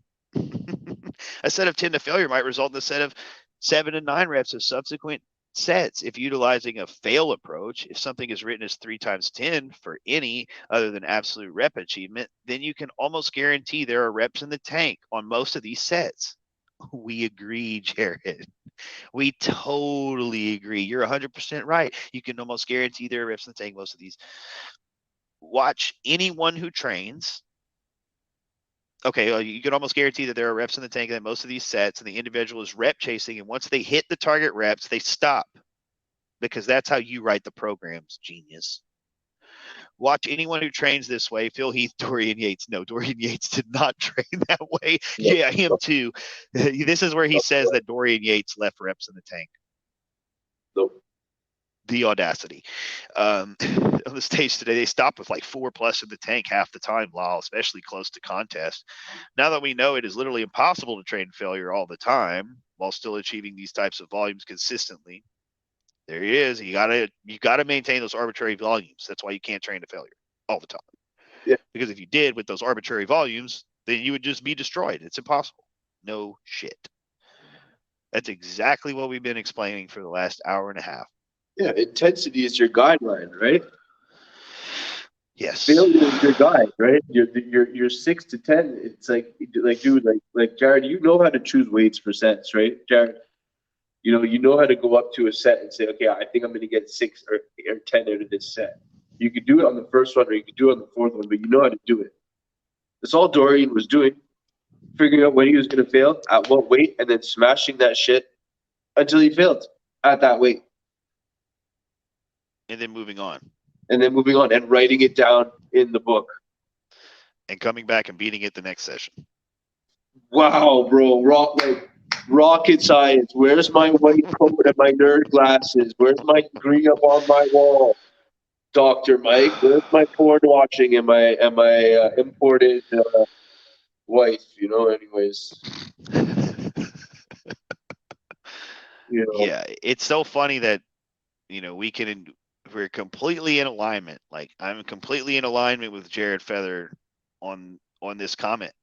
A set of 10 to failure might result in a set of 7 to 9 reps of subsequent sets. If utilizing a fail approach, if something is written as 3 times 10 for any other than absolute rep achievement, then you can almost guarantee there are reps in the tank on most of these sets. We agree, Jared. We totally agree. You're 100% right. You can almost guarantee there are reps in the tank most of these. Watch anyone who trains. Okay, you can almost guarantee that there are reps in the tank in most of these sets, and the individual is rep chasing, and once they hit the target reps, they stop, because that's how you write the programs, genius. Watch anyone who trains this way. Phil Heath, Dorian Yates. No, Dorian Yates did not train that way. Yeah, him too. This is where he says that Dorian Yates left reps in the tank. Nope. The audacity. On the stage today, they stopped with like 4+ in the tank half the time, Lyle, especially close to contest. Now that we know it is literally impossible to train failure all the time while still achieving these types of volumes consistently, there he is. You gotta maintain those arbitrary volumes. That's why you can't train to failure all the time. Yeah. Because if you did with those arbitrary volumes, then you would just be destroyed. It's impossible. No shit. That's exactly what we've been explaining for the last hour and a half. Yeah, intensity is your guideline, right? Yes. Failure is your guide, right? You're 6 to 10. It's like dude, like Jared, you know how to choose weights for sets, right? Jared, you know how to go up to a set and say, okay, I think I'm going to get 6 or 10 out of this set. You could do it on the first one, or you could do it on the fourth one, but you know how to do it. That's all Dorian was doing, figuring out when he was going to fail, at what weight, and then smashing that shit until he failed at that weight. And then moving on. And writing it down in the book. And coming back and beating it the next session. Wow, bro. Rocket science. Where's my white coat and my nerd glasses? Where's my degree up on my wall? Dr. Mike, where's my porn watching and my imported wife, anyways. Yeah, it's so funny that, we're completely in alignment. Like, I'm completely in alignment with Jared Feather on this comment.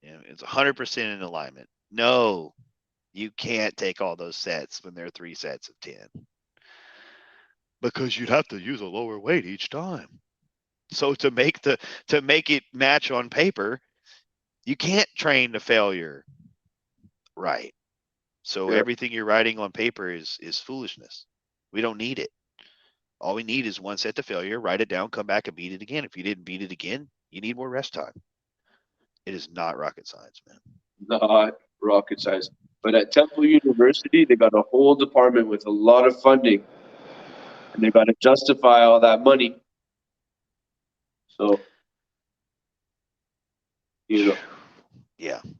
It's 100% in alignment. No, you can't take all those sets when there are 3 sets of 10. Because you'd have to use a lower weight each time. So to make it match on paper, you can't train to failure. Right. So everything you're writing on paper is foolishness. We don't need it. All we need is 1 set to failure, write it down, come back and beat it again. If you didn't beat it again, you need more rest time. It is not rocket science, man. Not rocket science. But at Temple University, they got a whole department with a lot of funding. And they got to justify all that money. So, Yeah.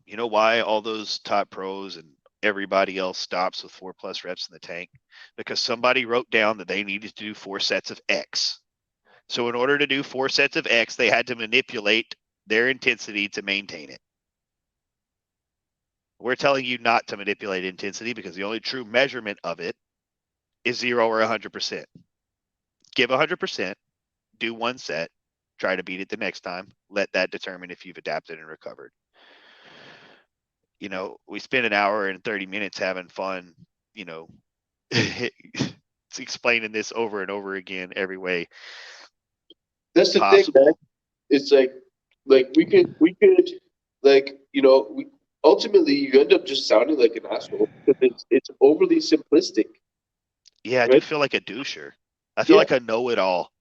You know why all those top pros and everybody else stops with 4+ reps in the tank? Because somebody wrote down that they needed to do 4 sets of X. So in order to do 4 sets of X, they had to manipulate their intensity to maintain it. We're telling you not to manipulate intensity because the only true measurement of it is 0 or 100%. Give 100%, do 1 set, try to beat it the next time. Let that determine if you've adapted and recovered. We spent an hour and 30 minutes having fun, explaining this over and over again every way. That's the possible. thing, man. It's like we could ultimately you end up just sounding like an asshole because it's overly simplistic. Yeah, I do feel like a doucher. I feel like I know it all.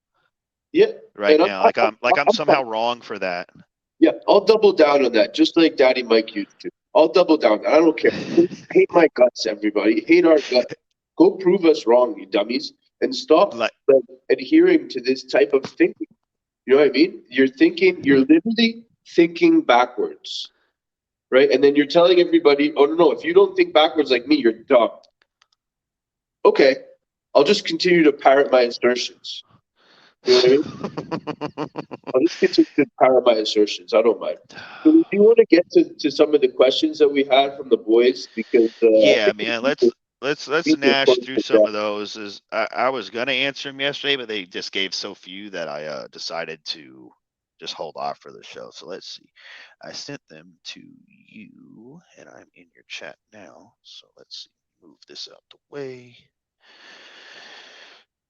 Yeah. Right now, I'm somehow wrong for that. Yeah, I'll double down on that, just like Daddy Mike used to. I'll double down. I don't care. Hate my guts, everybody. Hate our guts. Go prove us wrong, you dummies, and stop adhering to this type of thinking. You know what I mean? You're literally thinking backwards, right? And then you're telling everybody, oh, no, if you don't think backwards like me, you're dumb. okay, I'll just continue to parrot my assertions. You know what I mean? I'll just continue to parrot my assertions. I don't mind. So do you want to get to some of the questions that we had from the boys? Because Yeah, man. Let's these are nash close through to some death. of those. I was gonna answer them yesterday, but they just gave so few that I decided to just hold off for the show. So let's see. I sent them to you, and I'm in your chat now. So let's see. Move this out the way.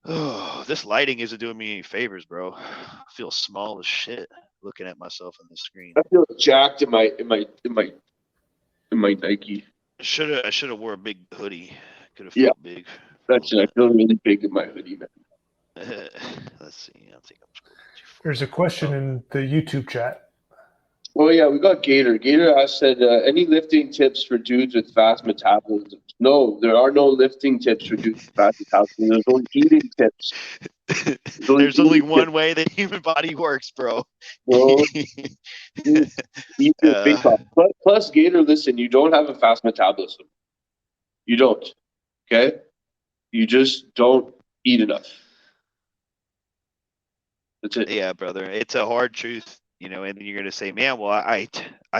Oh, this lighting isn't doing me any favors, bro. I feel small as shit looking at myself on the screen. I feel jacked in my Nike. I should have wore a big hoodie. Could have Yeah. felt big. That's it. I feel really big in my hoodie, man. Let's see. I think I'm scrolling too far. There's a question in the YouTube chat. Oh yeah, we got Gator. Gator asked said, any lifting tips for dudes with fast metabolism? No, there are no lifting tips for dudes with fast metabolism. There's only eating tips. There's only eating one tips, way the human body works, bro. bro. Eat your face off. Plus, Gator, listen, you don't have a fast metabolism. You don't. Okay? You just don't eat enough. That's it. Yeah, brother. It's a hard truth, and then you're gonna say, man, well, I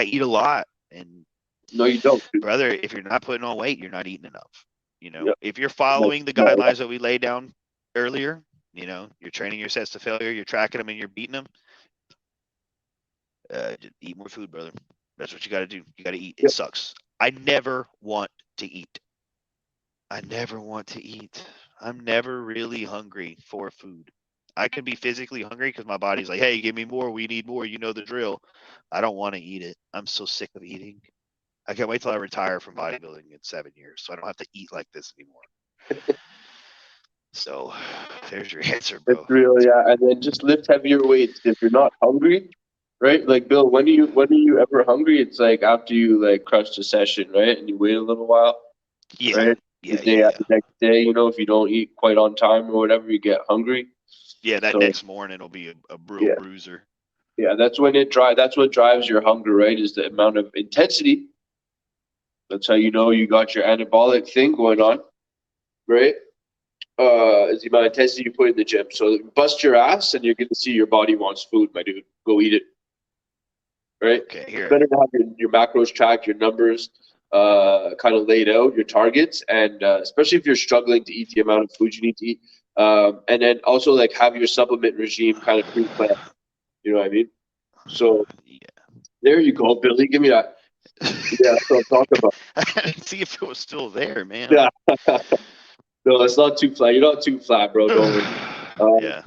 eat a lot, and No, you don't. Dude. brother, if you're not putting on weight, you're not eating enough. Yep. If you're following the guidelines that we laid down earlier, you're training your sets to failure, you're tracking them, and you're beating them. Just eat more food, brother. That's what you got to do. You got to eat. It sucks. I never want to eat. I'm never really hungry for food. I can be physically hungry because my body's like, hey, give me more. We need more. You know the drill. I don't want to eat it. I'm so sick of eating. I can't wait till I retire from bodybuilding in 7 years so I don't have to eat like this anymore. So there's your answer, bro. That's real, yeah. And then just lift heavier weights if you're not hungry, right? Like Bill, when are you ever hungry? It's like after you like crush the session, right? And you wait a little while. Yeah. Right? Yeah. The next day, if you don't eat quite on time or whatever, you get hungry. Yeah, that next morning will be a real bruiser. Yeah, that's when that's what drives your hunger, right? Is the amount of intensity. That's how you know you got your anabolic thing going on, right? Is the amount of intensity you put in the gym. So bust your ass and you're gonna see your body wants food, my dude. Go eat it. Right? Okay, here. Better to have your macros tracked, your numbers kind of laid out, your targets, and especially if you're struggling to eat the amount of food you need to eat. And then also like have your supplement regime kind of pre-planned. You know what I mean? So there you go, Billy. Give me that. Yeah, that's what I'm talking about. I didn't see if it was still there, man. Yeah. No, it's not too flat. You're not too flat, bro. Don't worry. Yeah.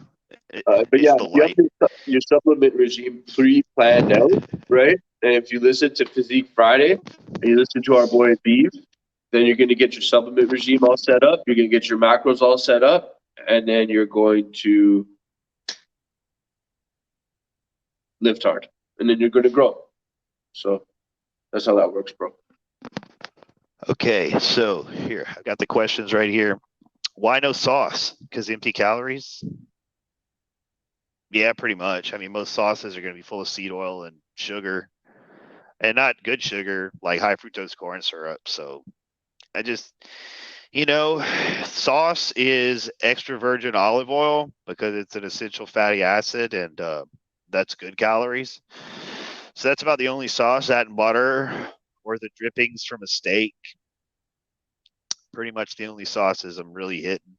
But yeah, you have your supplement regime pre-planned out, right? And if you listen to Physique Friday and you listen to our boy Beef, then you're going to get your supplement regime all set up. You're going to get your macros all set up, and then you're going to lift hard, and then you're going to grow. So that's how that works, bro. Okay, so here, I got the questions right here. Why no sauce? Because empty calories? Yeah, pretty much. I mean, most sauces are going to be full of seed oil and sugar, and not good sugar, like high fructose corn syrup. So I just, sauce is extra virgin olive oil because it's an essential fatty acid, and that's good calories. So that's about the only sauce. That and butter or the drippings from a steak. Pretty much the only sauces I'm really hitting.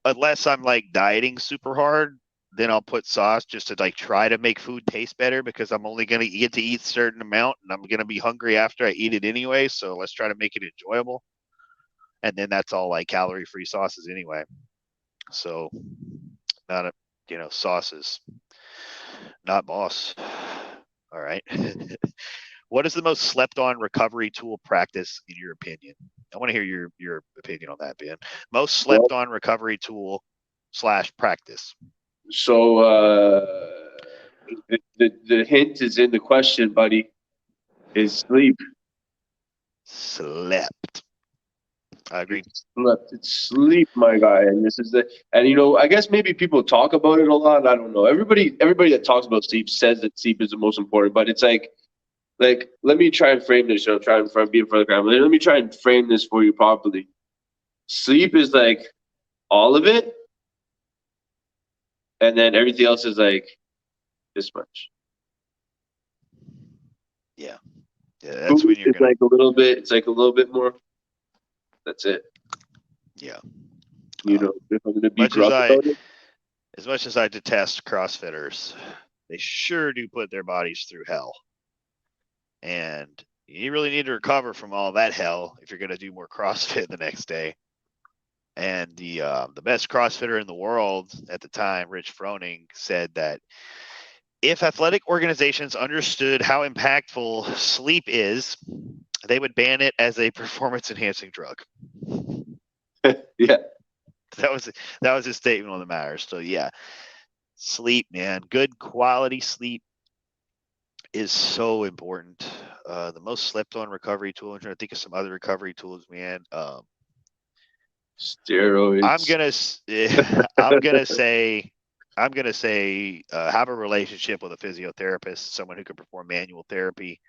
Unless I'm like dieting super hard, then I'll put sauce just to like try to make food taste better because I'm only going to get to eat a certain amount and I'm going to be hungry after I eat it anyway. So let's try to make it enjoyable. And then that's all like calorie free sauces anyway. So not sauces, not boss. All right. What is the most slept on recovery tool practice in your opinion? I want to hear your opinion on that, Ben. Most slept on recovery tool / practice. So the hint is in the question, buddy. Is sleep. Slept. I agree. It's sleep, my guy. And this is I guess maybe people talk about it a lot. I don't know. Everybody that talks about sleep says that sleep is the most important, but it's like let me try and frame this. Try and be in front of the camera. Let me try and frame this for you properly. Sleep is like all of it, and then everything else is like this much. Yeah, that's Food when you're is gonna. like a little bit. It's like a little bit more. That's it. Yeah. You know, if I'm gonna be Much as gruff about it. As much as I detest CrossFitters, they sure do put their bodies through hell. And you really need to recover from all that hell if you're going to do more CrossFit the next day. And the best CrossFitter in the world at the time, Rich Froning, said that if athletic organizations understood how impactful sleep is, they would ban it as a performance-enhancing drug. Yeah. That was his statement on the matter. So yeah, sleep, man, good quality sleep is so important. The most slept on recovery tool. I'm trying to think of some other recovery tools, man. Steroids. I'm gonna say have a relationship with a physiotherapist, someone who can perform manual therapy,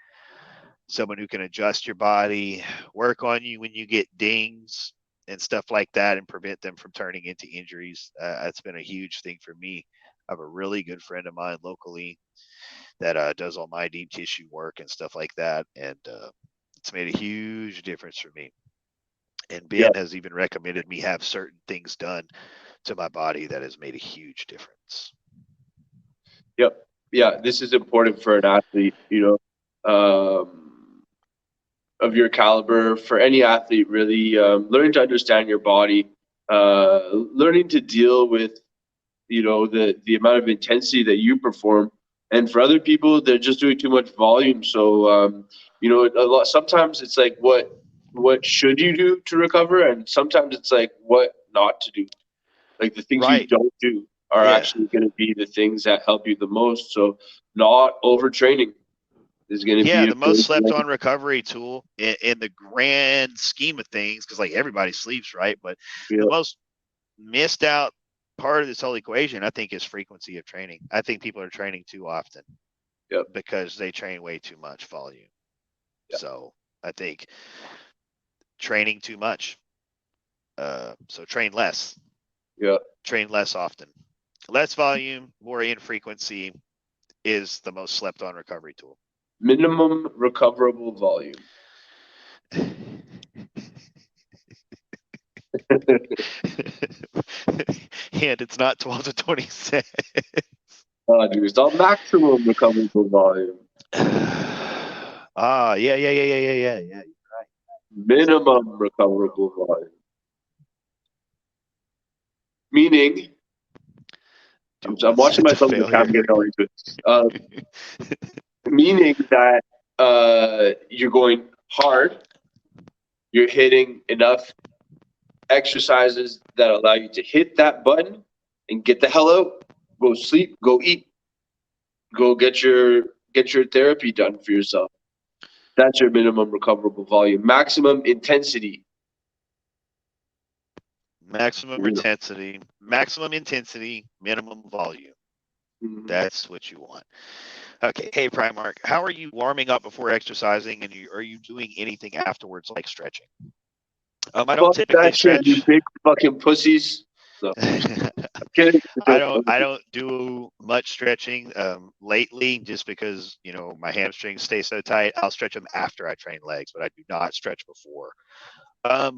someone who can adjust your body, work on you when you get dings and stuff like that, and prevent them from turning into injuries. That's been a huge thing for me. I have a really good friend of mine locally that does all my deep tissue work and stuff like that, and it's made a huge difference for me. And Ben Yeah. has even recommended me have certain things done to my body that has made a huge difference. Yep. Yeah, this is important for an athlete, you know, of your caliber, for any athlete, really. Learning to understand your body, learning to deal with, you know, the amount of intensity that you perform. And for other people, they're just doing too much volume. So, you know, sometimes it's like, what should you do to recover? And sometimes it's like, what not to do. Like the things you Right. don't do are Yeah. actually going to be the things that help you the most. So not overtraining is going to be Yeah, a the most big slept thing. on recovery tool in the grand scheme of things, because like everybody sleeps, right? But Yeah. the most missed out part of this whole equation, I think, is frequency of training. I think people are training too often Yep. because they train way too much volume. Yeah. So I think training too much. So train less. Yeah. Train less often. Less volume, more infrequency is the most slept on recovery tool. Minimum recoverable volume. And it's not 12 to 20 cents. Dude, it's not maximum recoverable volume. Yeah. Minimum recoverable volume. Meaning, I'm watching myself in the camera get all into it. Meaning that you're going hard, you're hitting enough exercises that allow you to hit that button and get the hell out, go sleep, go eat, go get your therapy done for yourself. That's your minimum recoverable volume. Maximum intensity. Maximum intensity, minimum volume. Mhm. That's what you want. Okay. Hey, Primark, how are you warming up before exercising, and are you doing anything afterwards, like stretching? I don't Fuck typically that shit, stretch. you big fucking pussies. No, I'm kidding. I don't do much stretching lately, just because my hamstrings stay so tight. I'll stretch them after I train legs, but I do not stretch before.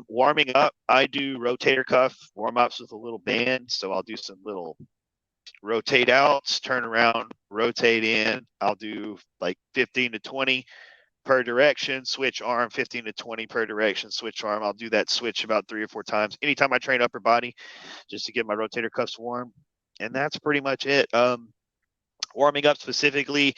Warming up, I do rotator cuff warm ups with a little band. So I'll do some little rotate outs, turn around, rotate in. I'll do like 15 to 20 per direction, switch arm, 15 to 20 per direction, switch arm. I'll do that switch about 3 or 4 times anytime I train upper body, just to get my rotator cuffs warm. And that's pretty much it. Warming up specifically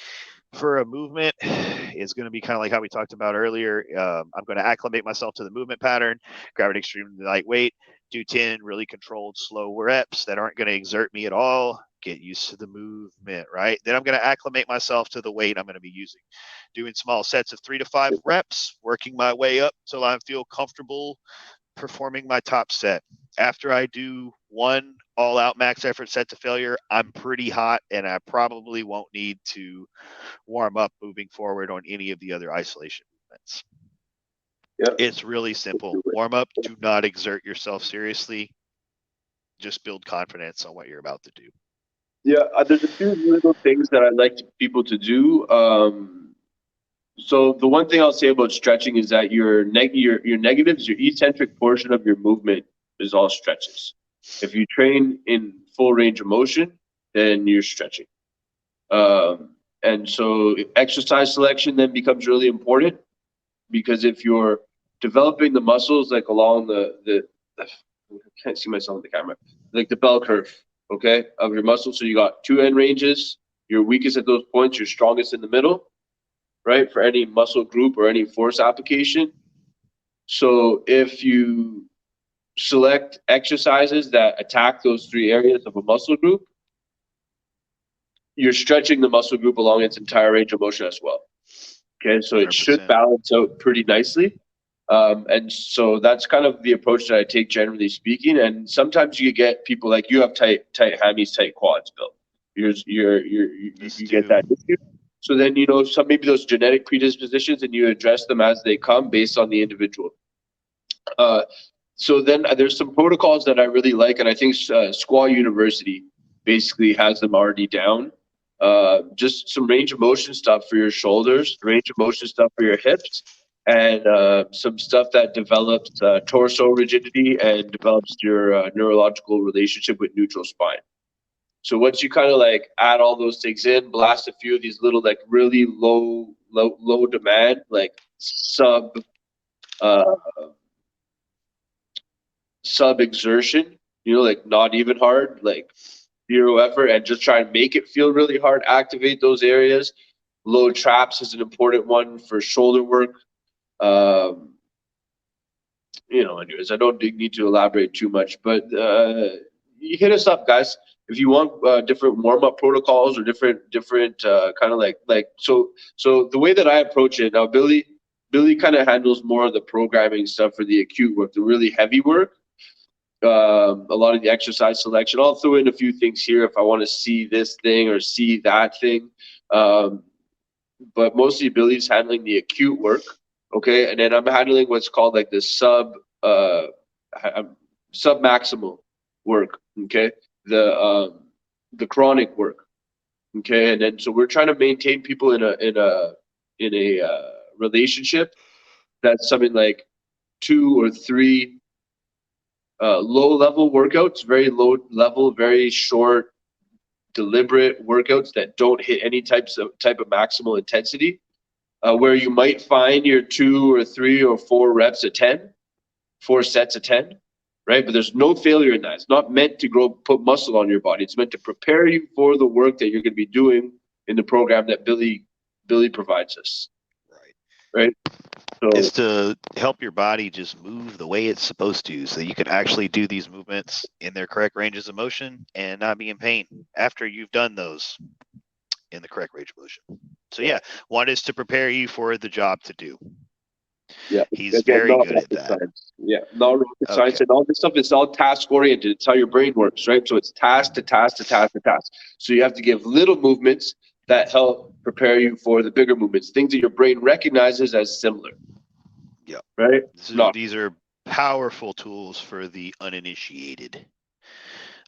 for a movement is going to be kind of like how we talked about earlier. I'm going to acclimate myself to the movement pattern, grab it extremely lightweight, do 10 really controlled slow reps that aren't going to exert me at all, get used to the movement, right? Then I'm going to acclimate myself to the weight I'm going to be using, doing small sets of 3 to 5 reps, working my way up till I feel comfortable performing my top set. After I do one all-out max effort set to failure, I'm pretty hot, and I probably won't need to warm up moving forward on any of the other isolation movements. Yeah. It's really simple. Warm up. Do not exert yourself seriously. Just build confidence on what you're about to do. Yeah, there's a few little things that I'd like people to do. So the one thing I'll say about stretching is that your negatives, your eccentric portion of your movement is all stretches. If you train in full range of motion, then you're stretching. And so exercise selection then becomes really important, because if you're developing the muscles like along the I can't see myself in the camera, like the bell curve, okay, of your muscles. So you got two end ranges. You're weakest at those points. You're strongest in the middle, right? For any muscle group or any force application. So if you select exercises that attack those three areas of a muscle group, you're stretching the muscle group along its entire range of motion as well. Okay, so it should 100%. balance out pretty nicely. And so that's kind of the approach that I take, generally speaking. And sometimes you get people like you have tight hammies, tight quads, Bill. You get that issue. So then, some maybe those genetic predispositions, and you address them as they come based on the individual. So then there's some protocols that I really like, and I think Squaw University basically has them already down. Just some range of motion stuff for your shoulders, range of motion stuff for your hips, and some stuff that develops torso rigidity and develops your neurological relationship with neutral spine. So once you kind of like add all those things in, blast a few of these little like really low demand, like sub exertion, like not even hard, like zero effort, and just try and make it feel really hard. Activate those areas. Low traps is an important one for shoulder work. Anyways, I don't need to elaborate too much, but you hit us up, guys, if you want different warm-up protocols or different kind of like so the way that I approach it now, Billy kind of handles more of the programming stuff for the acute work, the really heavy work. A lot of the exercise selection. I'll throw in a few things here if I want to see this thing or see that thing. But mostly Billy's handling the acute work. Okay. And then I'm handling what's called like the sub maximal work. Okay. The chronic work. Okay. And then, so we're trying to maintain people in a relationship that's something like 2 or 3 low-level workouts, very low-level, very short, deliberate workouts that don't hit any type of maximal intensity, where you might find your 2 or 3 or 4 reps at 10, 4 sets of 10, right? But there's no failure in that. It's not meant to put muscle on your body. It's meant to prepare you for the work that you're going to be doing in the program that Billy provides us. Right. So is to help your body just move the way it's supposed to, so you can actually do these movements in their correct ranges of motion and not be in pain after you've done those in the correct range of motion. So yeah, one is to prepare you for the job to do. Yeah, he's very good at that. Science. Yeah, not rocket science, and all this stuff is all task oriented. It's how your brain works, right? So it's task to task to task to task. So you have to give little movements that help prepare you for the bigger movements, things that your brain recognizes as similar. Yeah. Right? These are powerful tools for the uninitiated.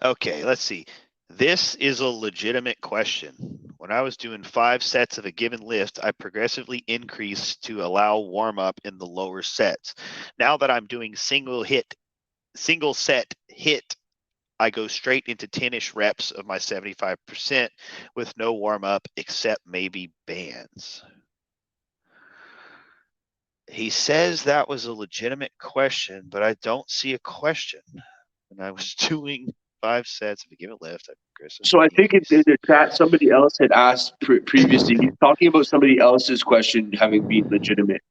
Okay, let's see. This is a legitimate question. When I was doing 5 sets of a given lift, I progressively increased to allow warm up in the lower sets. Now that I'm doing single set hit, I go straight into 10-ish reps of my 75% with no warm up except maybe bands. He says that was a legitimate question, but I don't see a question. When I was doing 5 sets of a given lift, so I think in the chat somebody else had asked previously. He's talking about somebody else's question having been legitimate,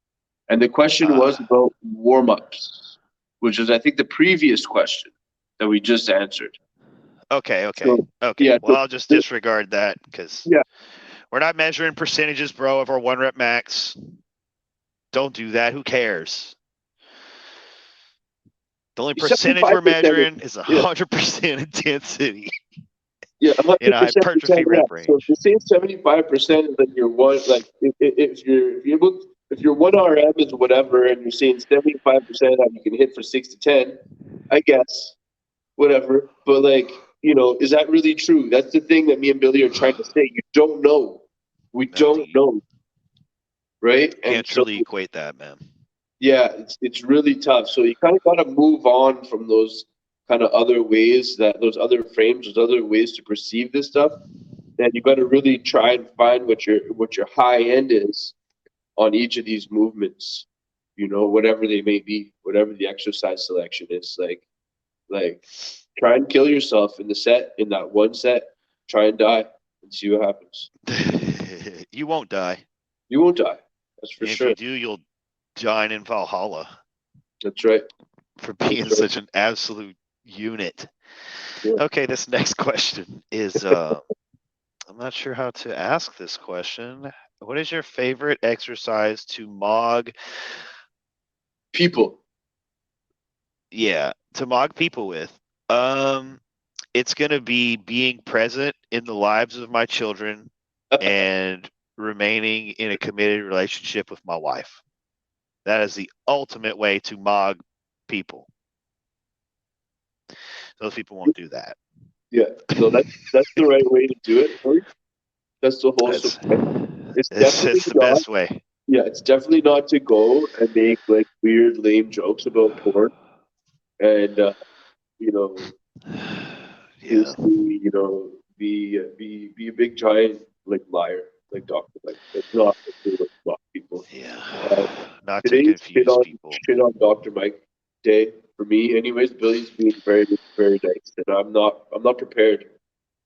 and the question was about warm-ups, which is I think the previous question that we just answered. Okay. So, yeah, well, I'll just disregard that because we're not measuring percentages, bro, of our 1 rep max. Don't do that. Who cares? The only percentage we're measuring is 100% intensity. Yeah, in a hypertrophy rep range. So if you say 75% is like your one, like if you're able, if your 1RM is whatever and you're saying 75% that you can hit for 6 to 10, I guess, whatever. But like, you know, is that really true? That's the thing that me and Billy are trying to say. You don't know. We don't know. Right? And Can't so, truly equate that, man. yeah, it's really tough. So you kind of got to move on from those kind of other ways, that those other frames, those other ways to perceive this stuff. And you got to really try and find what your high end is on each of these movements, you know, whatever they may be, whatever the exercise selection is. Like try and kill yourself in that one set, try and die and see what happens. You won't die. You won't die. That's for And sure. if you do, you'll dine in Valhalla That's right. for being such an absolute unit. Yeah. Okay, this next question is I'm not sure how to ask this question. What is your favorite exercise to mog? People. Yeah, to mog people with. It's gonna be being present in the lives of my children and remaining in a committed relationship with my wife. That is the ultimate way to mog people. Those people won't do that. Yeah. No, that's the right way to do it. Right? That's the whole. That's, It's definitely it's the not. best way. Yeah, it's definitely not to go and make like weird, lame jokes about porn, and you know, Yeah. basically, you know, be a big giant like liar, like Doctor Mike. That's not the way to mock people. Yeah. Uh, Not to Today's confuse people. shit on Doctor Mike day for me, anyways. Billy's being very, very nice, and I'm not prepared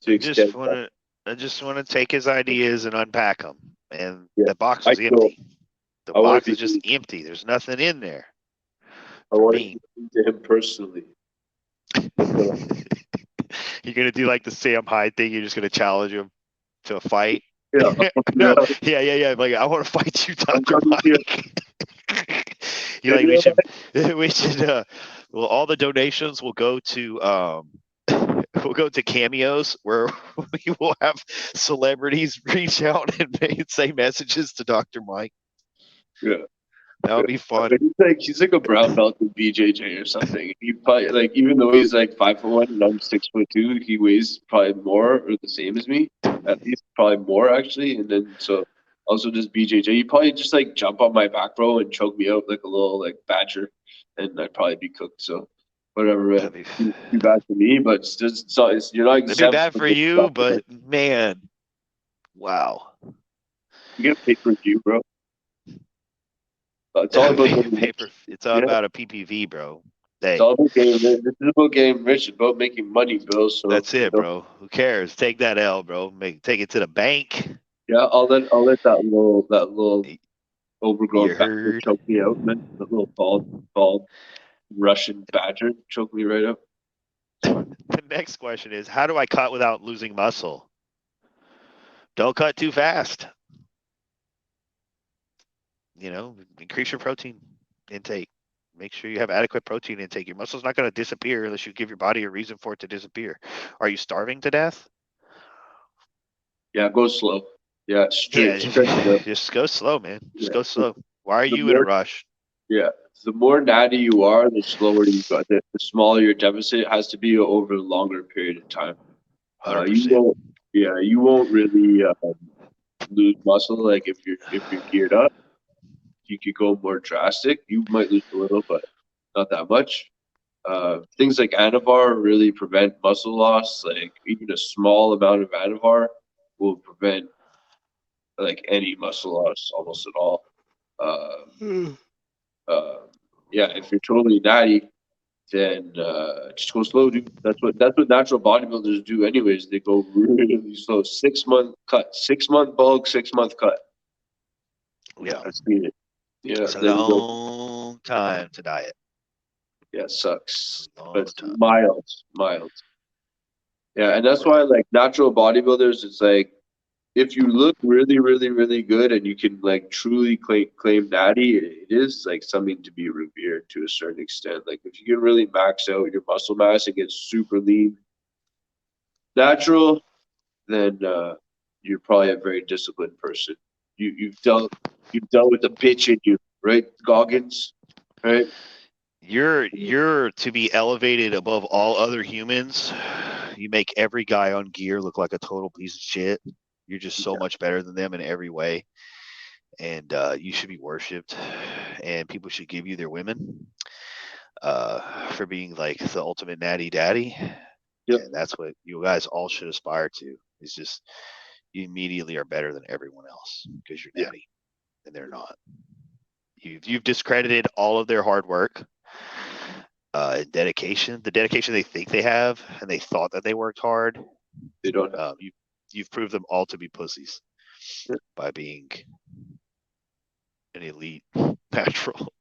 to extend that. I just want to take his ideas and unpack them. And Yeah, the box I is know. empty. The I want box to is just be. empty. There's nothing in there I for want me. to speak to him personally. That's what You're gonna do like the Sam Hyde thing. You're just gonna challenge him to a fight. Yeah, No, yeah. Like I want to fight you, I'm Dr. coming here. Mike. You're like we should well all the donations will go to we'll go to cameos where we will have celebrities reach out and say messages to Dr. Mike. Yeah. That would be fun. He's like a brown belt in BJJ or something. He probably like, even though he's like 5'1" and I'm 6'2", he weighs probably more or the same as me. At least probably more actually. And then so also just BJJ. He probably just like jump on my back row and choke me out like a little like badger, and I'd probably be cooked. So whatever, man. That'd be, Too bad for me, but it's just you're not that'd be exempt bad from for this you, stuff, but man, wow. you get paid per view, bro. It's all about paper. It's all about a PPV, bro. Hey, It's all about getting rich. This is about getting rich. It's about making money, Bill. So that's it, bro. Who cares? Take that L, bro. Take it to the bank. Yeah, I'll let that little overgrown You badger heard? choke me out, man. The little bald Russian badger choke me right out. The next question is, how do I cut without losing muscle? Don't cut too fast. You know, increase your protein intake. Make sure you have adequate protein intake. Your muscle's not going to disappear unless you give your body a reason for it to disappear. Are you starving to death? Yeah, go slow. Yeah, Just go slow, man. Just go slow. Why are The you in a more- rush? Yeah, the more natty you are, the slower you got. The smaller your deficit has to be over a longer period of time. 100%. You won't really lose muscle. Like if you're geared up, you could go more drastic. You might lose a little, but not that much. Things like Anavar really prevent muscle loss. Like even a small amount of Anavar will prevent like any muscle loss almost at all. Yeah, if you're totally natty, then just go slow, dude. That's what natural bodybuilders do anyways. They go really slow. 6 month cut, 6 month bulk, 6 month cut. Yeah. I've seen it. Yeah, It's a there you go. long time to diet. Yeah, it sucks. Long But it's time. mild. Yeah, and that's why like natural bodybuilders, it's like if you look really, really, really good and you can like truly claim natty, it is like something to be revered to a certain extent. Like if you can really max out your muscle mass and get super lean, natural, then you're probably a very disciplined person. You've dealt You've dealt with the bitch in you, right, Goggins? Right? You're to be elevated above all other humans. You make every guy on gear look like a total piece of shit. You're just so much better than them in every way, and you should be worshipped. And people should give you their women for being like the ultimate natty daddy. Yep. And that's what you guys all should aspire to. It's just you immediately are better than everyone else because you're natty, and they're not. You've discredited all of their hard work. Dedication, the dedication they think they have, and they thought that they worked hard. They don't. You've proved them all to be pussies by being an elite natural.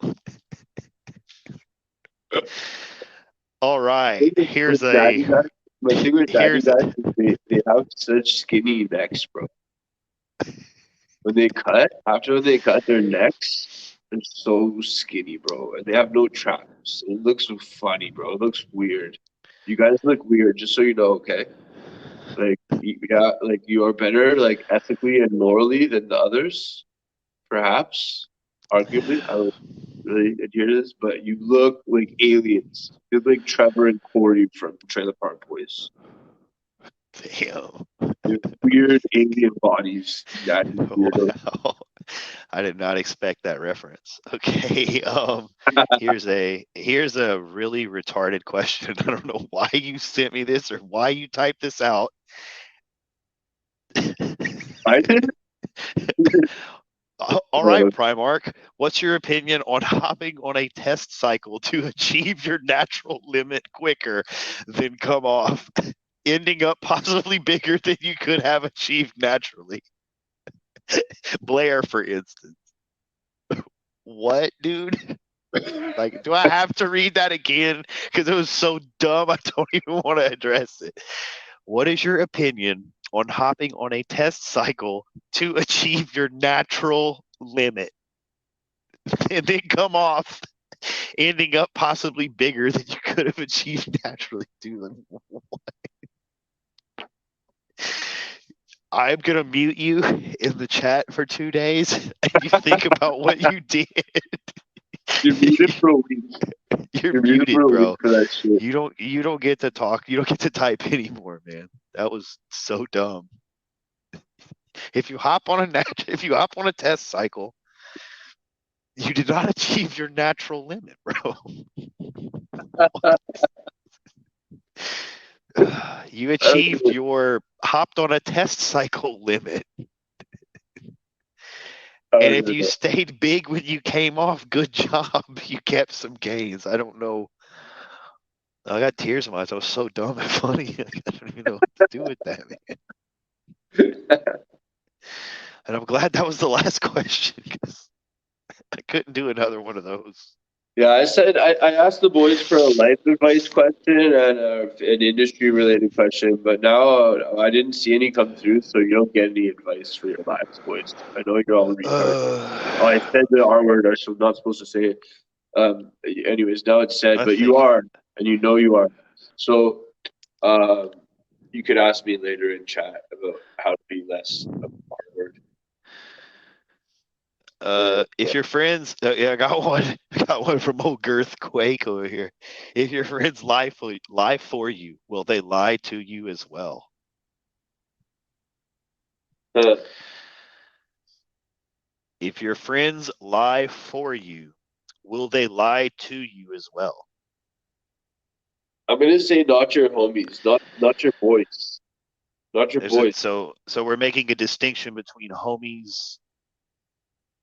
All right, here's Daddy guys, my thing with daddy here's guys is they have such skinny necks, bro. When they cut, after they cut their necks, they're so skinny, bro, and they have no traps. It looks funny, bro. It looks weird. You guys look weird, just so you know, okay? Like, yeah, like you are better, like ethically and morally than the others, perhaps. Arguably, I would really adhere to this, but you look like aliens. You look like Trevor and Corey from Trailer Park Boys. damn. They're weird alien bodies. Yeah, Wow. I did not expect that reference. Okay. Here's a really retarded question. I don't know why you sent me this or why you typed this out. I did. All right, Primark. What's your opinion on hopping on a test cycle to achieve your natural limit quicker than come off, ending up possibly bigger than you could have achieved naturally? Blair, for instance. What, dude? Like, do I have to read that again? Because it was so dumb, I don't even want to address it. What is your opinion on hopping on a test cycle to achieve your natural limit and then come off, ending up possibly bigger than you could have achieved naturally? Dude, I'm going to mute you in the chat for 2 days and you think about what you did. You're muted for a week. You're muted, bro. For that shit. You don't get to talk. You don't get to type anymore, man. That was so dumb. If you hop on a test cycle, you did not achieve your natural limit, bro. You achieved your hopped on a test cycle limit. And if you stayed big when you came off, good job. You kept some gains. I don't know. I got tears in my eyes. I was so dumb and funny. I don't even know what to do with that, man. And I'm glad that was the last question because I couldn't do another one of those. Yeah, I said I asked the boys for a life advice question and an industry related question, but now I didn't see any come through, so you don't get any advice for your lives, boys. I know you're all retarded. I said the R word, I'm not supposed to say it. Anyways, now it's said, but you are, and you know you are. So you could ask me later in chat about how to be less of an R word. If your friends, I got one from old Girth Quake over here. If your friends lie for you, will they lie to you as well? If your friends lie for you, will they lie to you as well? I'm gonna say not your homies, not your boys, not your boys. So we're making a distinction between homies.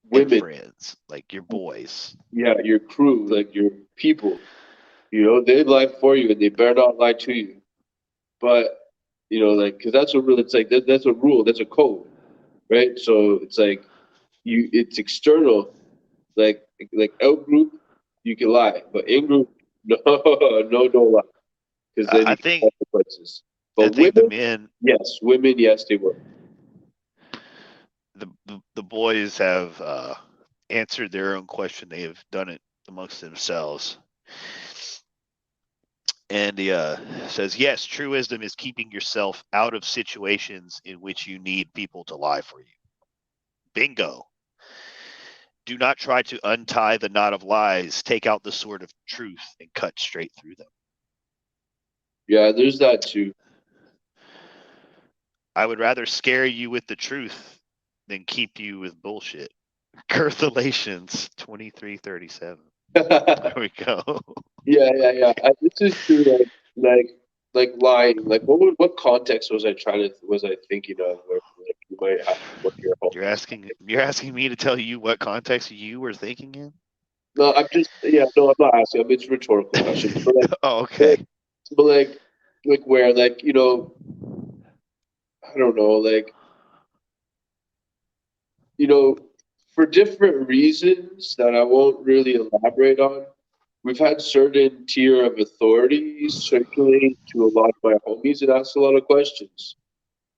Women, and friends, like your boys. Yeah, your crew, like your people. You know, they lie for you, and they better not lie to you. But you know, like, because that's a rule. It's like that's a rule. That's a code, right? So it's like it's external. Like out group, you can lie, but in group, no lie. Because then I you think consequences. But women, the men, yes, they will. The boys have answered their own question. They have done it amongst themselves. And he says, yes, true wisdom is keeping yourself out of situations in which you need people to lie for you. Bingo. Do not try to untie the knot of lies. Take out the sword of truth and cut straight through them. Yeah, there's that too. I would rather scare you with the truth than keep you with bullshit. Galatians 23:37. There we go. Yeah. This is true. Like lying. Like what context was I thinking of? Where like you might have what your whole. You're asking me to tell you what context you were thinking in? No, I'm not asking. It's a rhetorical question. But like, Oh, okay. but like where like I don't know for different reasons that I won't really elaborate on. We've had certain tier of authorities circulate to a lot of my homies and ask a lot of questions.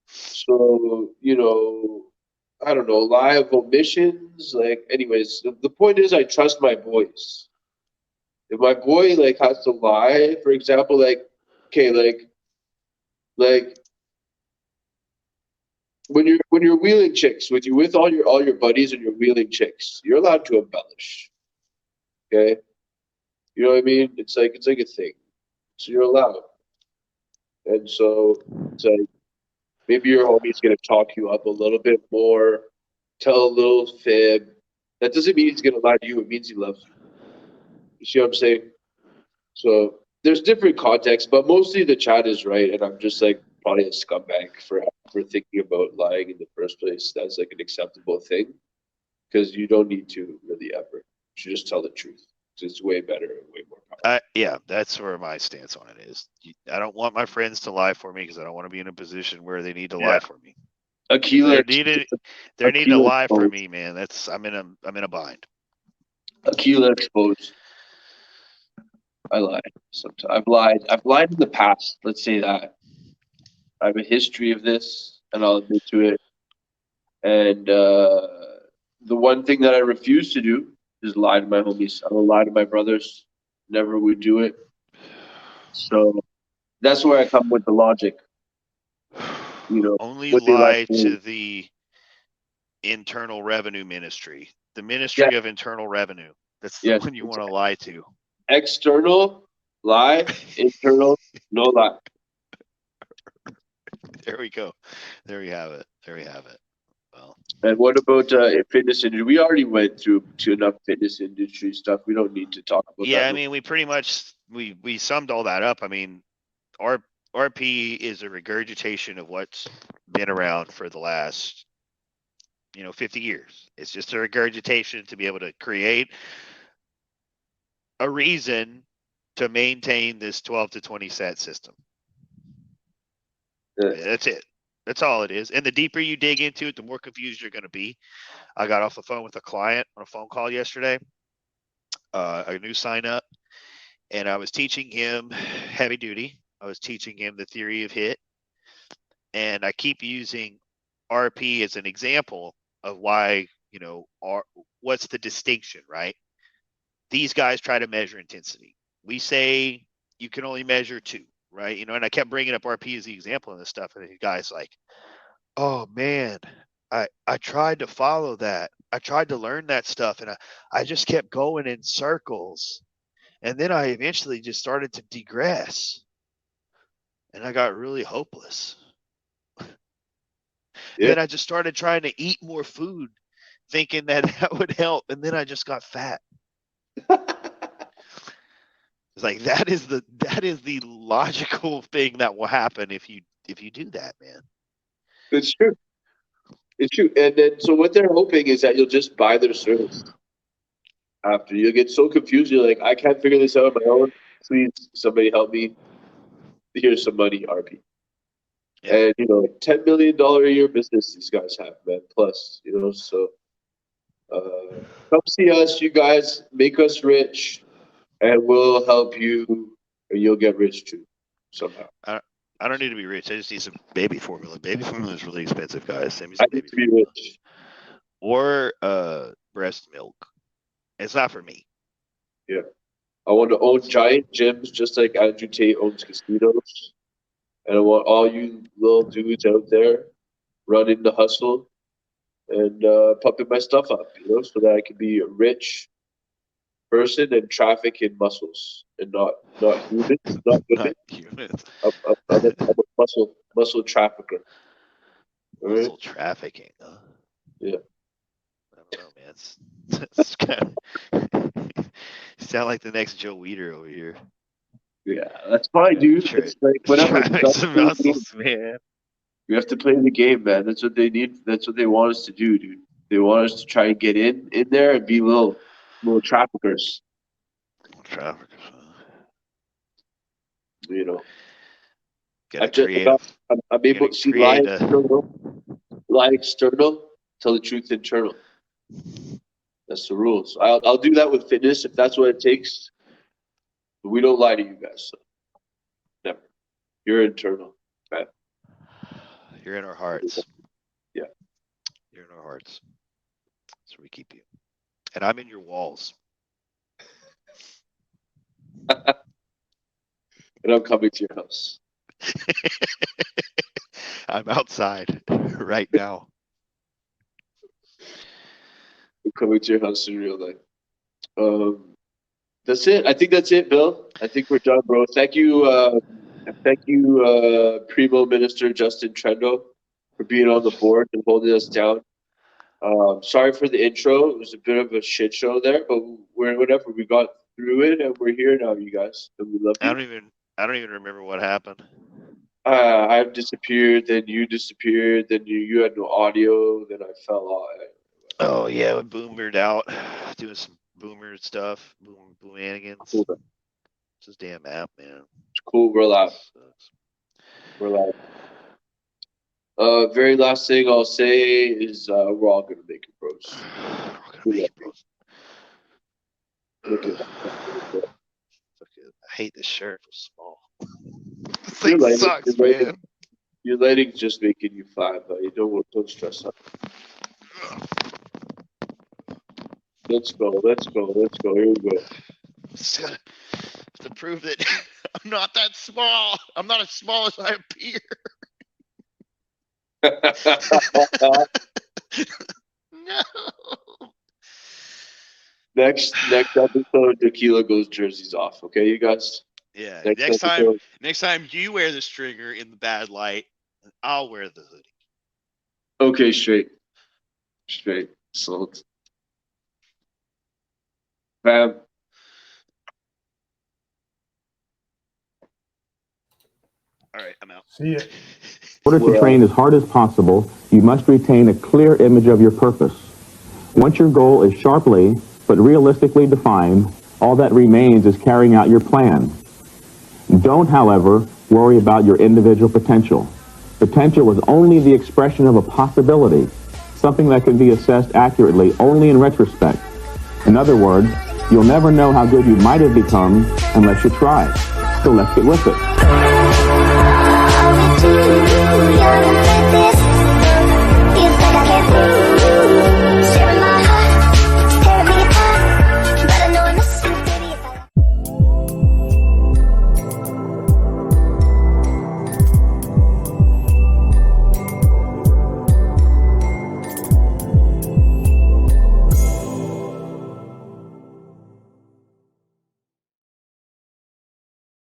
So, I don't know, lie of omissions. Like, anyways, the point is I trust my boys. If my boy has to lie, for example, okay, like when you're wheeling chicks with all your buddies and you're wheeling chicks, you're allowed to embellish. Okay? You know what I mean? It's like a thing. So you're allowed. And so it's like maybe your homie's gonna talk you up a little bit more, tell a little fib. That doesn't mean he's gonna lie to you, it means he loves you. You see what I'm saying? So there's different contexts, but mostly the chat is right, and I'm just like probably a scumbag for thinking about lying in the first place. That's like an acceptable thing. Because you don't need to really ever. You should just tell the truth. It's way better and way more powerful. Yeah, that's where my stance on it is. I don't want my friends to lie for me because I don't want to be in a position where they need to lie for me. Aquila, they need to lie for me, man. I'm in a bind. Aquila exposed. I lied. Sometimes I've lied in the past. Let's say that. I have a history of this, and I'll admit to it. And the one thing that I refuse to do is lie to my homies. I don't lie to my brothers. Never would do it. So that's where I come with the logic. Only lie to the Internal Revenue Ministry. The Ministry of Internal Revenue. That's the one you want to lie to. External, lie. Internal, no lie. There we go. There we have it. Well, and what about fitness industry? We already went through enough fitness industry stuff. We don't need to talk about that. Yeah, I mean, we pretty much we summed all that up. I mean, RP is a regurgitation of what's been around for the last 50 years. It's just a regurgitation to be able to create a reason to maintain this 12 to 20 set system. That's it. That's all it is. And the deeper you dig into it, the more confused you're going to be. I got off the phone with a client on a phone call yesterday, a new sign up, and I was teaching him heavy duty. I was teaching him the theory of hit, and I keep using RP as an example of why, what's the distinction, right? These guys try to measure intensity. We say you can only measure 2. Right. And I kept bringing up RP as the example of this stuff. And the guy's like, oh, man, I tried to follow that. I tried to learn that stuff. And I just kept going in circles. And then I eventually just started to degress. And I got really hopeless. Then I just started trying to eat more food, thinking that would help. And then I just got fat. It's like that is the logical thing that will happen if you do that, man. It's true. And then so what they're hoping is that you'll just buy their service. After you'll get so confused, you're like, I can't figure this out on my own. Please, somebody help me. Here's some money, RP. Yeah. And $10 million a year business these guys have, man. Plus, so come see us, you guys. Make us rich. And we'll help you, and you'll get rich too, somehow. I don't need to be rich. I just need some baby formula. Baby formula is really expensive, guys. Send me I some need baby to be rich. Or breast milk. It's not for me. Yeah. I want to own giant gyms just like Andrew Tate owns casinos. And I want all you little dudes out there running the hustle. and pumping my stuff up, so that I can be a rich person and traffic in muscles and not humans, not women. Not humans. I'm a muscle trafficker. All right? Muscle trafficking. Huh? Yeah. I don't know, man. It's kind of you sound like the next Joe Weider over here. Yeah, that's fine, dude. It's like whatever. Traffic some muscles, man. We have to play the game, man. That's what they need. That's what they want us to do, dude. They want us to try and get in there and be little traffickers. Traffickers. I'm able to see lie external, tell the truth internal. That's the rules. I'll do that with fitness if that's what it takes. But we don't lie to you guys. So. Never. You're internal. Right? You're in our hearts. Yeah. You're in our hearts. That's where we keep you. And I'm in your walls. And I'm coming to your house. I'm outside right now. I'm coming to your house in real life. That's it. I think that's it, Bill. I think we're done, bro. Thank you, Primo Minister Justin Trendo, for being on the board and holding us down. Sorry for the intro. It was a bit of a shit show there, but whatever. We got through it, and we're here now, you guys. And we love you. I don't even remember what happened. I've disappeared, then you disappeared, then you had no audio, then I fell off. Oh yeah, we boomered out, doing some boomer stuff, boomanigans. Cool. It's this damn app, man. It's cool. We're live. We're live. Very last thing I'll say is we're all gonna make it, bros. We're gonna make it, bros. Look at that. I hate this shirt. It's small. This Your thing lighting- sucks, your lighting- man. Your lighting's just making you fly, but you don't stress out. Let's go. Here we go. Just gotta to prove that I'm not that small. I'm not as small as I appear. No. Next episode, Tequila goes jerseys off. Okay, you guys. Yeah. Next Next time you wear the stringer in the bad light, I'll wear the hoodie. Okay, straight. Sold. Fam. All right, I'm out. See ya. In order to train as hard as possible, you must retain a clear image of your purpose. Once your goal is sharply but realistically defined, all that remains is carrying out your plan. Don't, however, worry about your individual potential. Potential is only the expression of a possibility, something that can be assessed accurately only in retrospect. In other words, you'll never know how good you might have become unless you try. So let's get with it.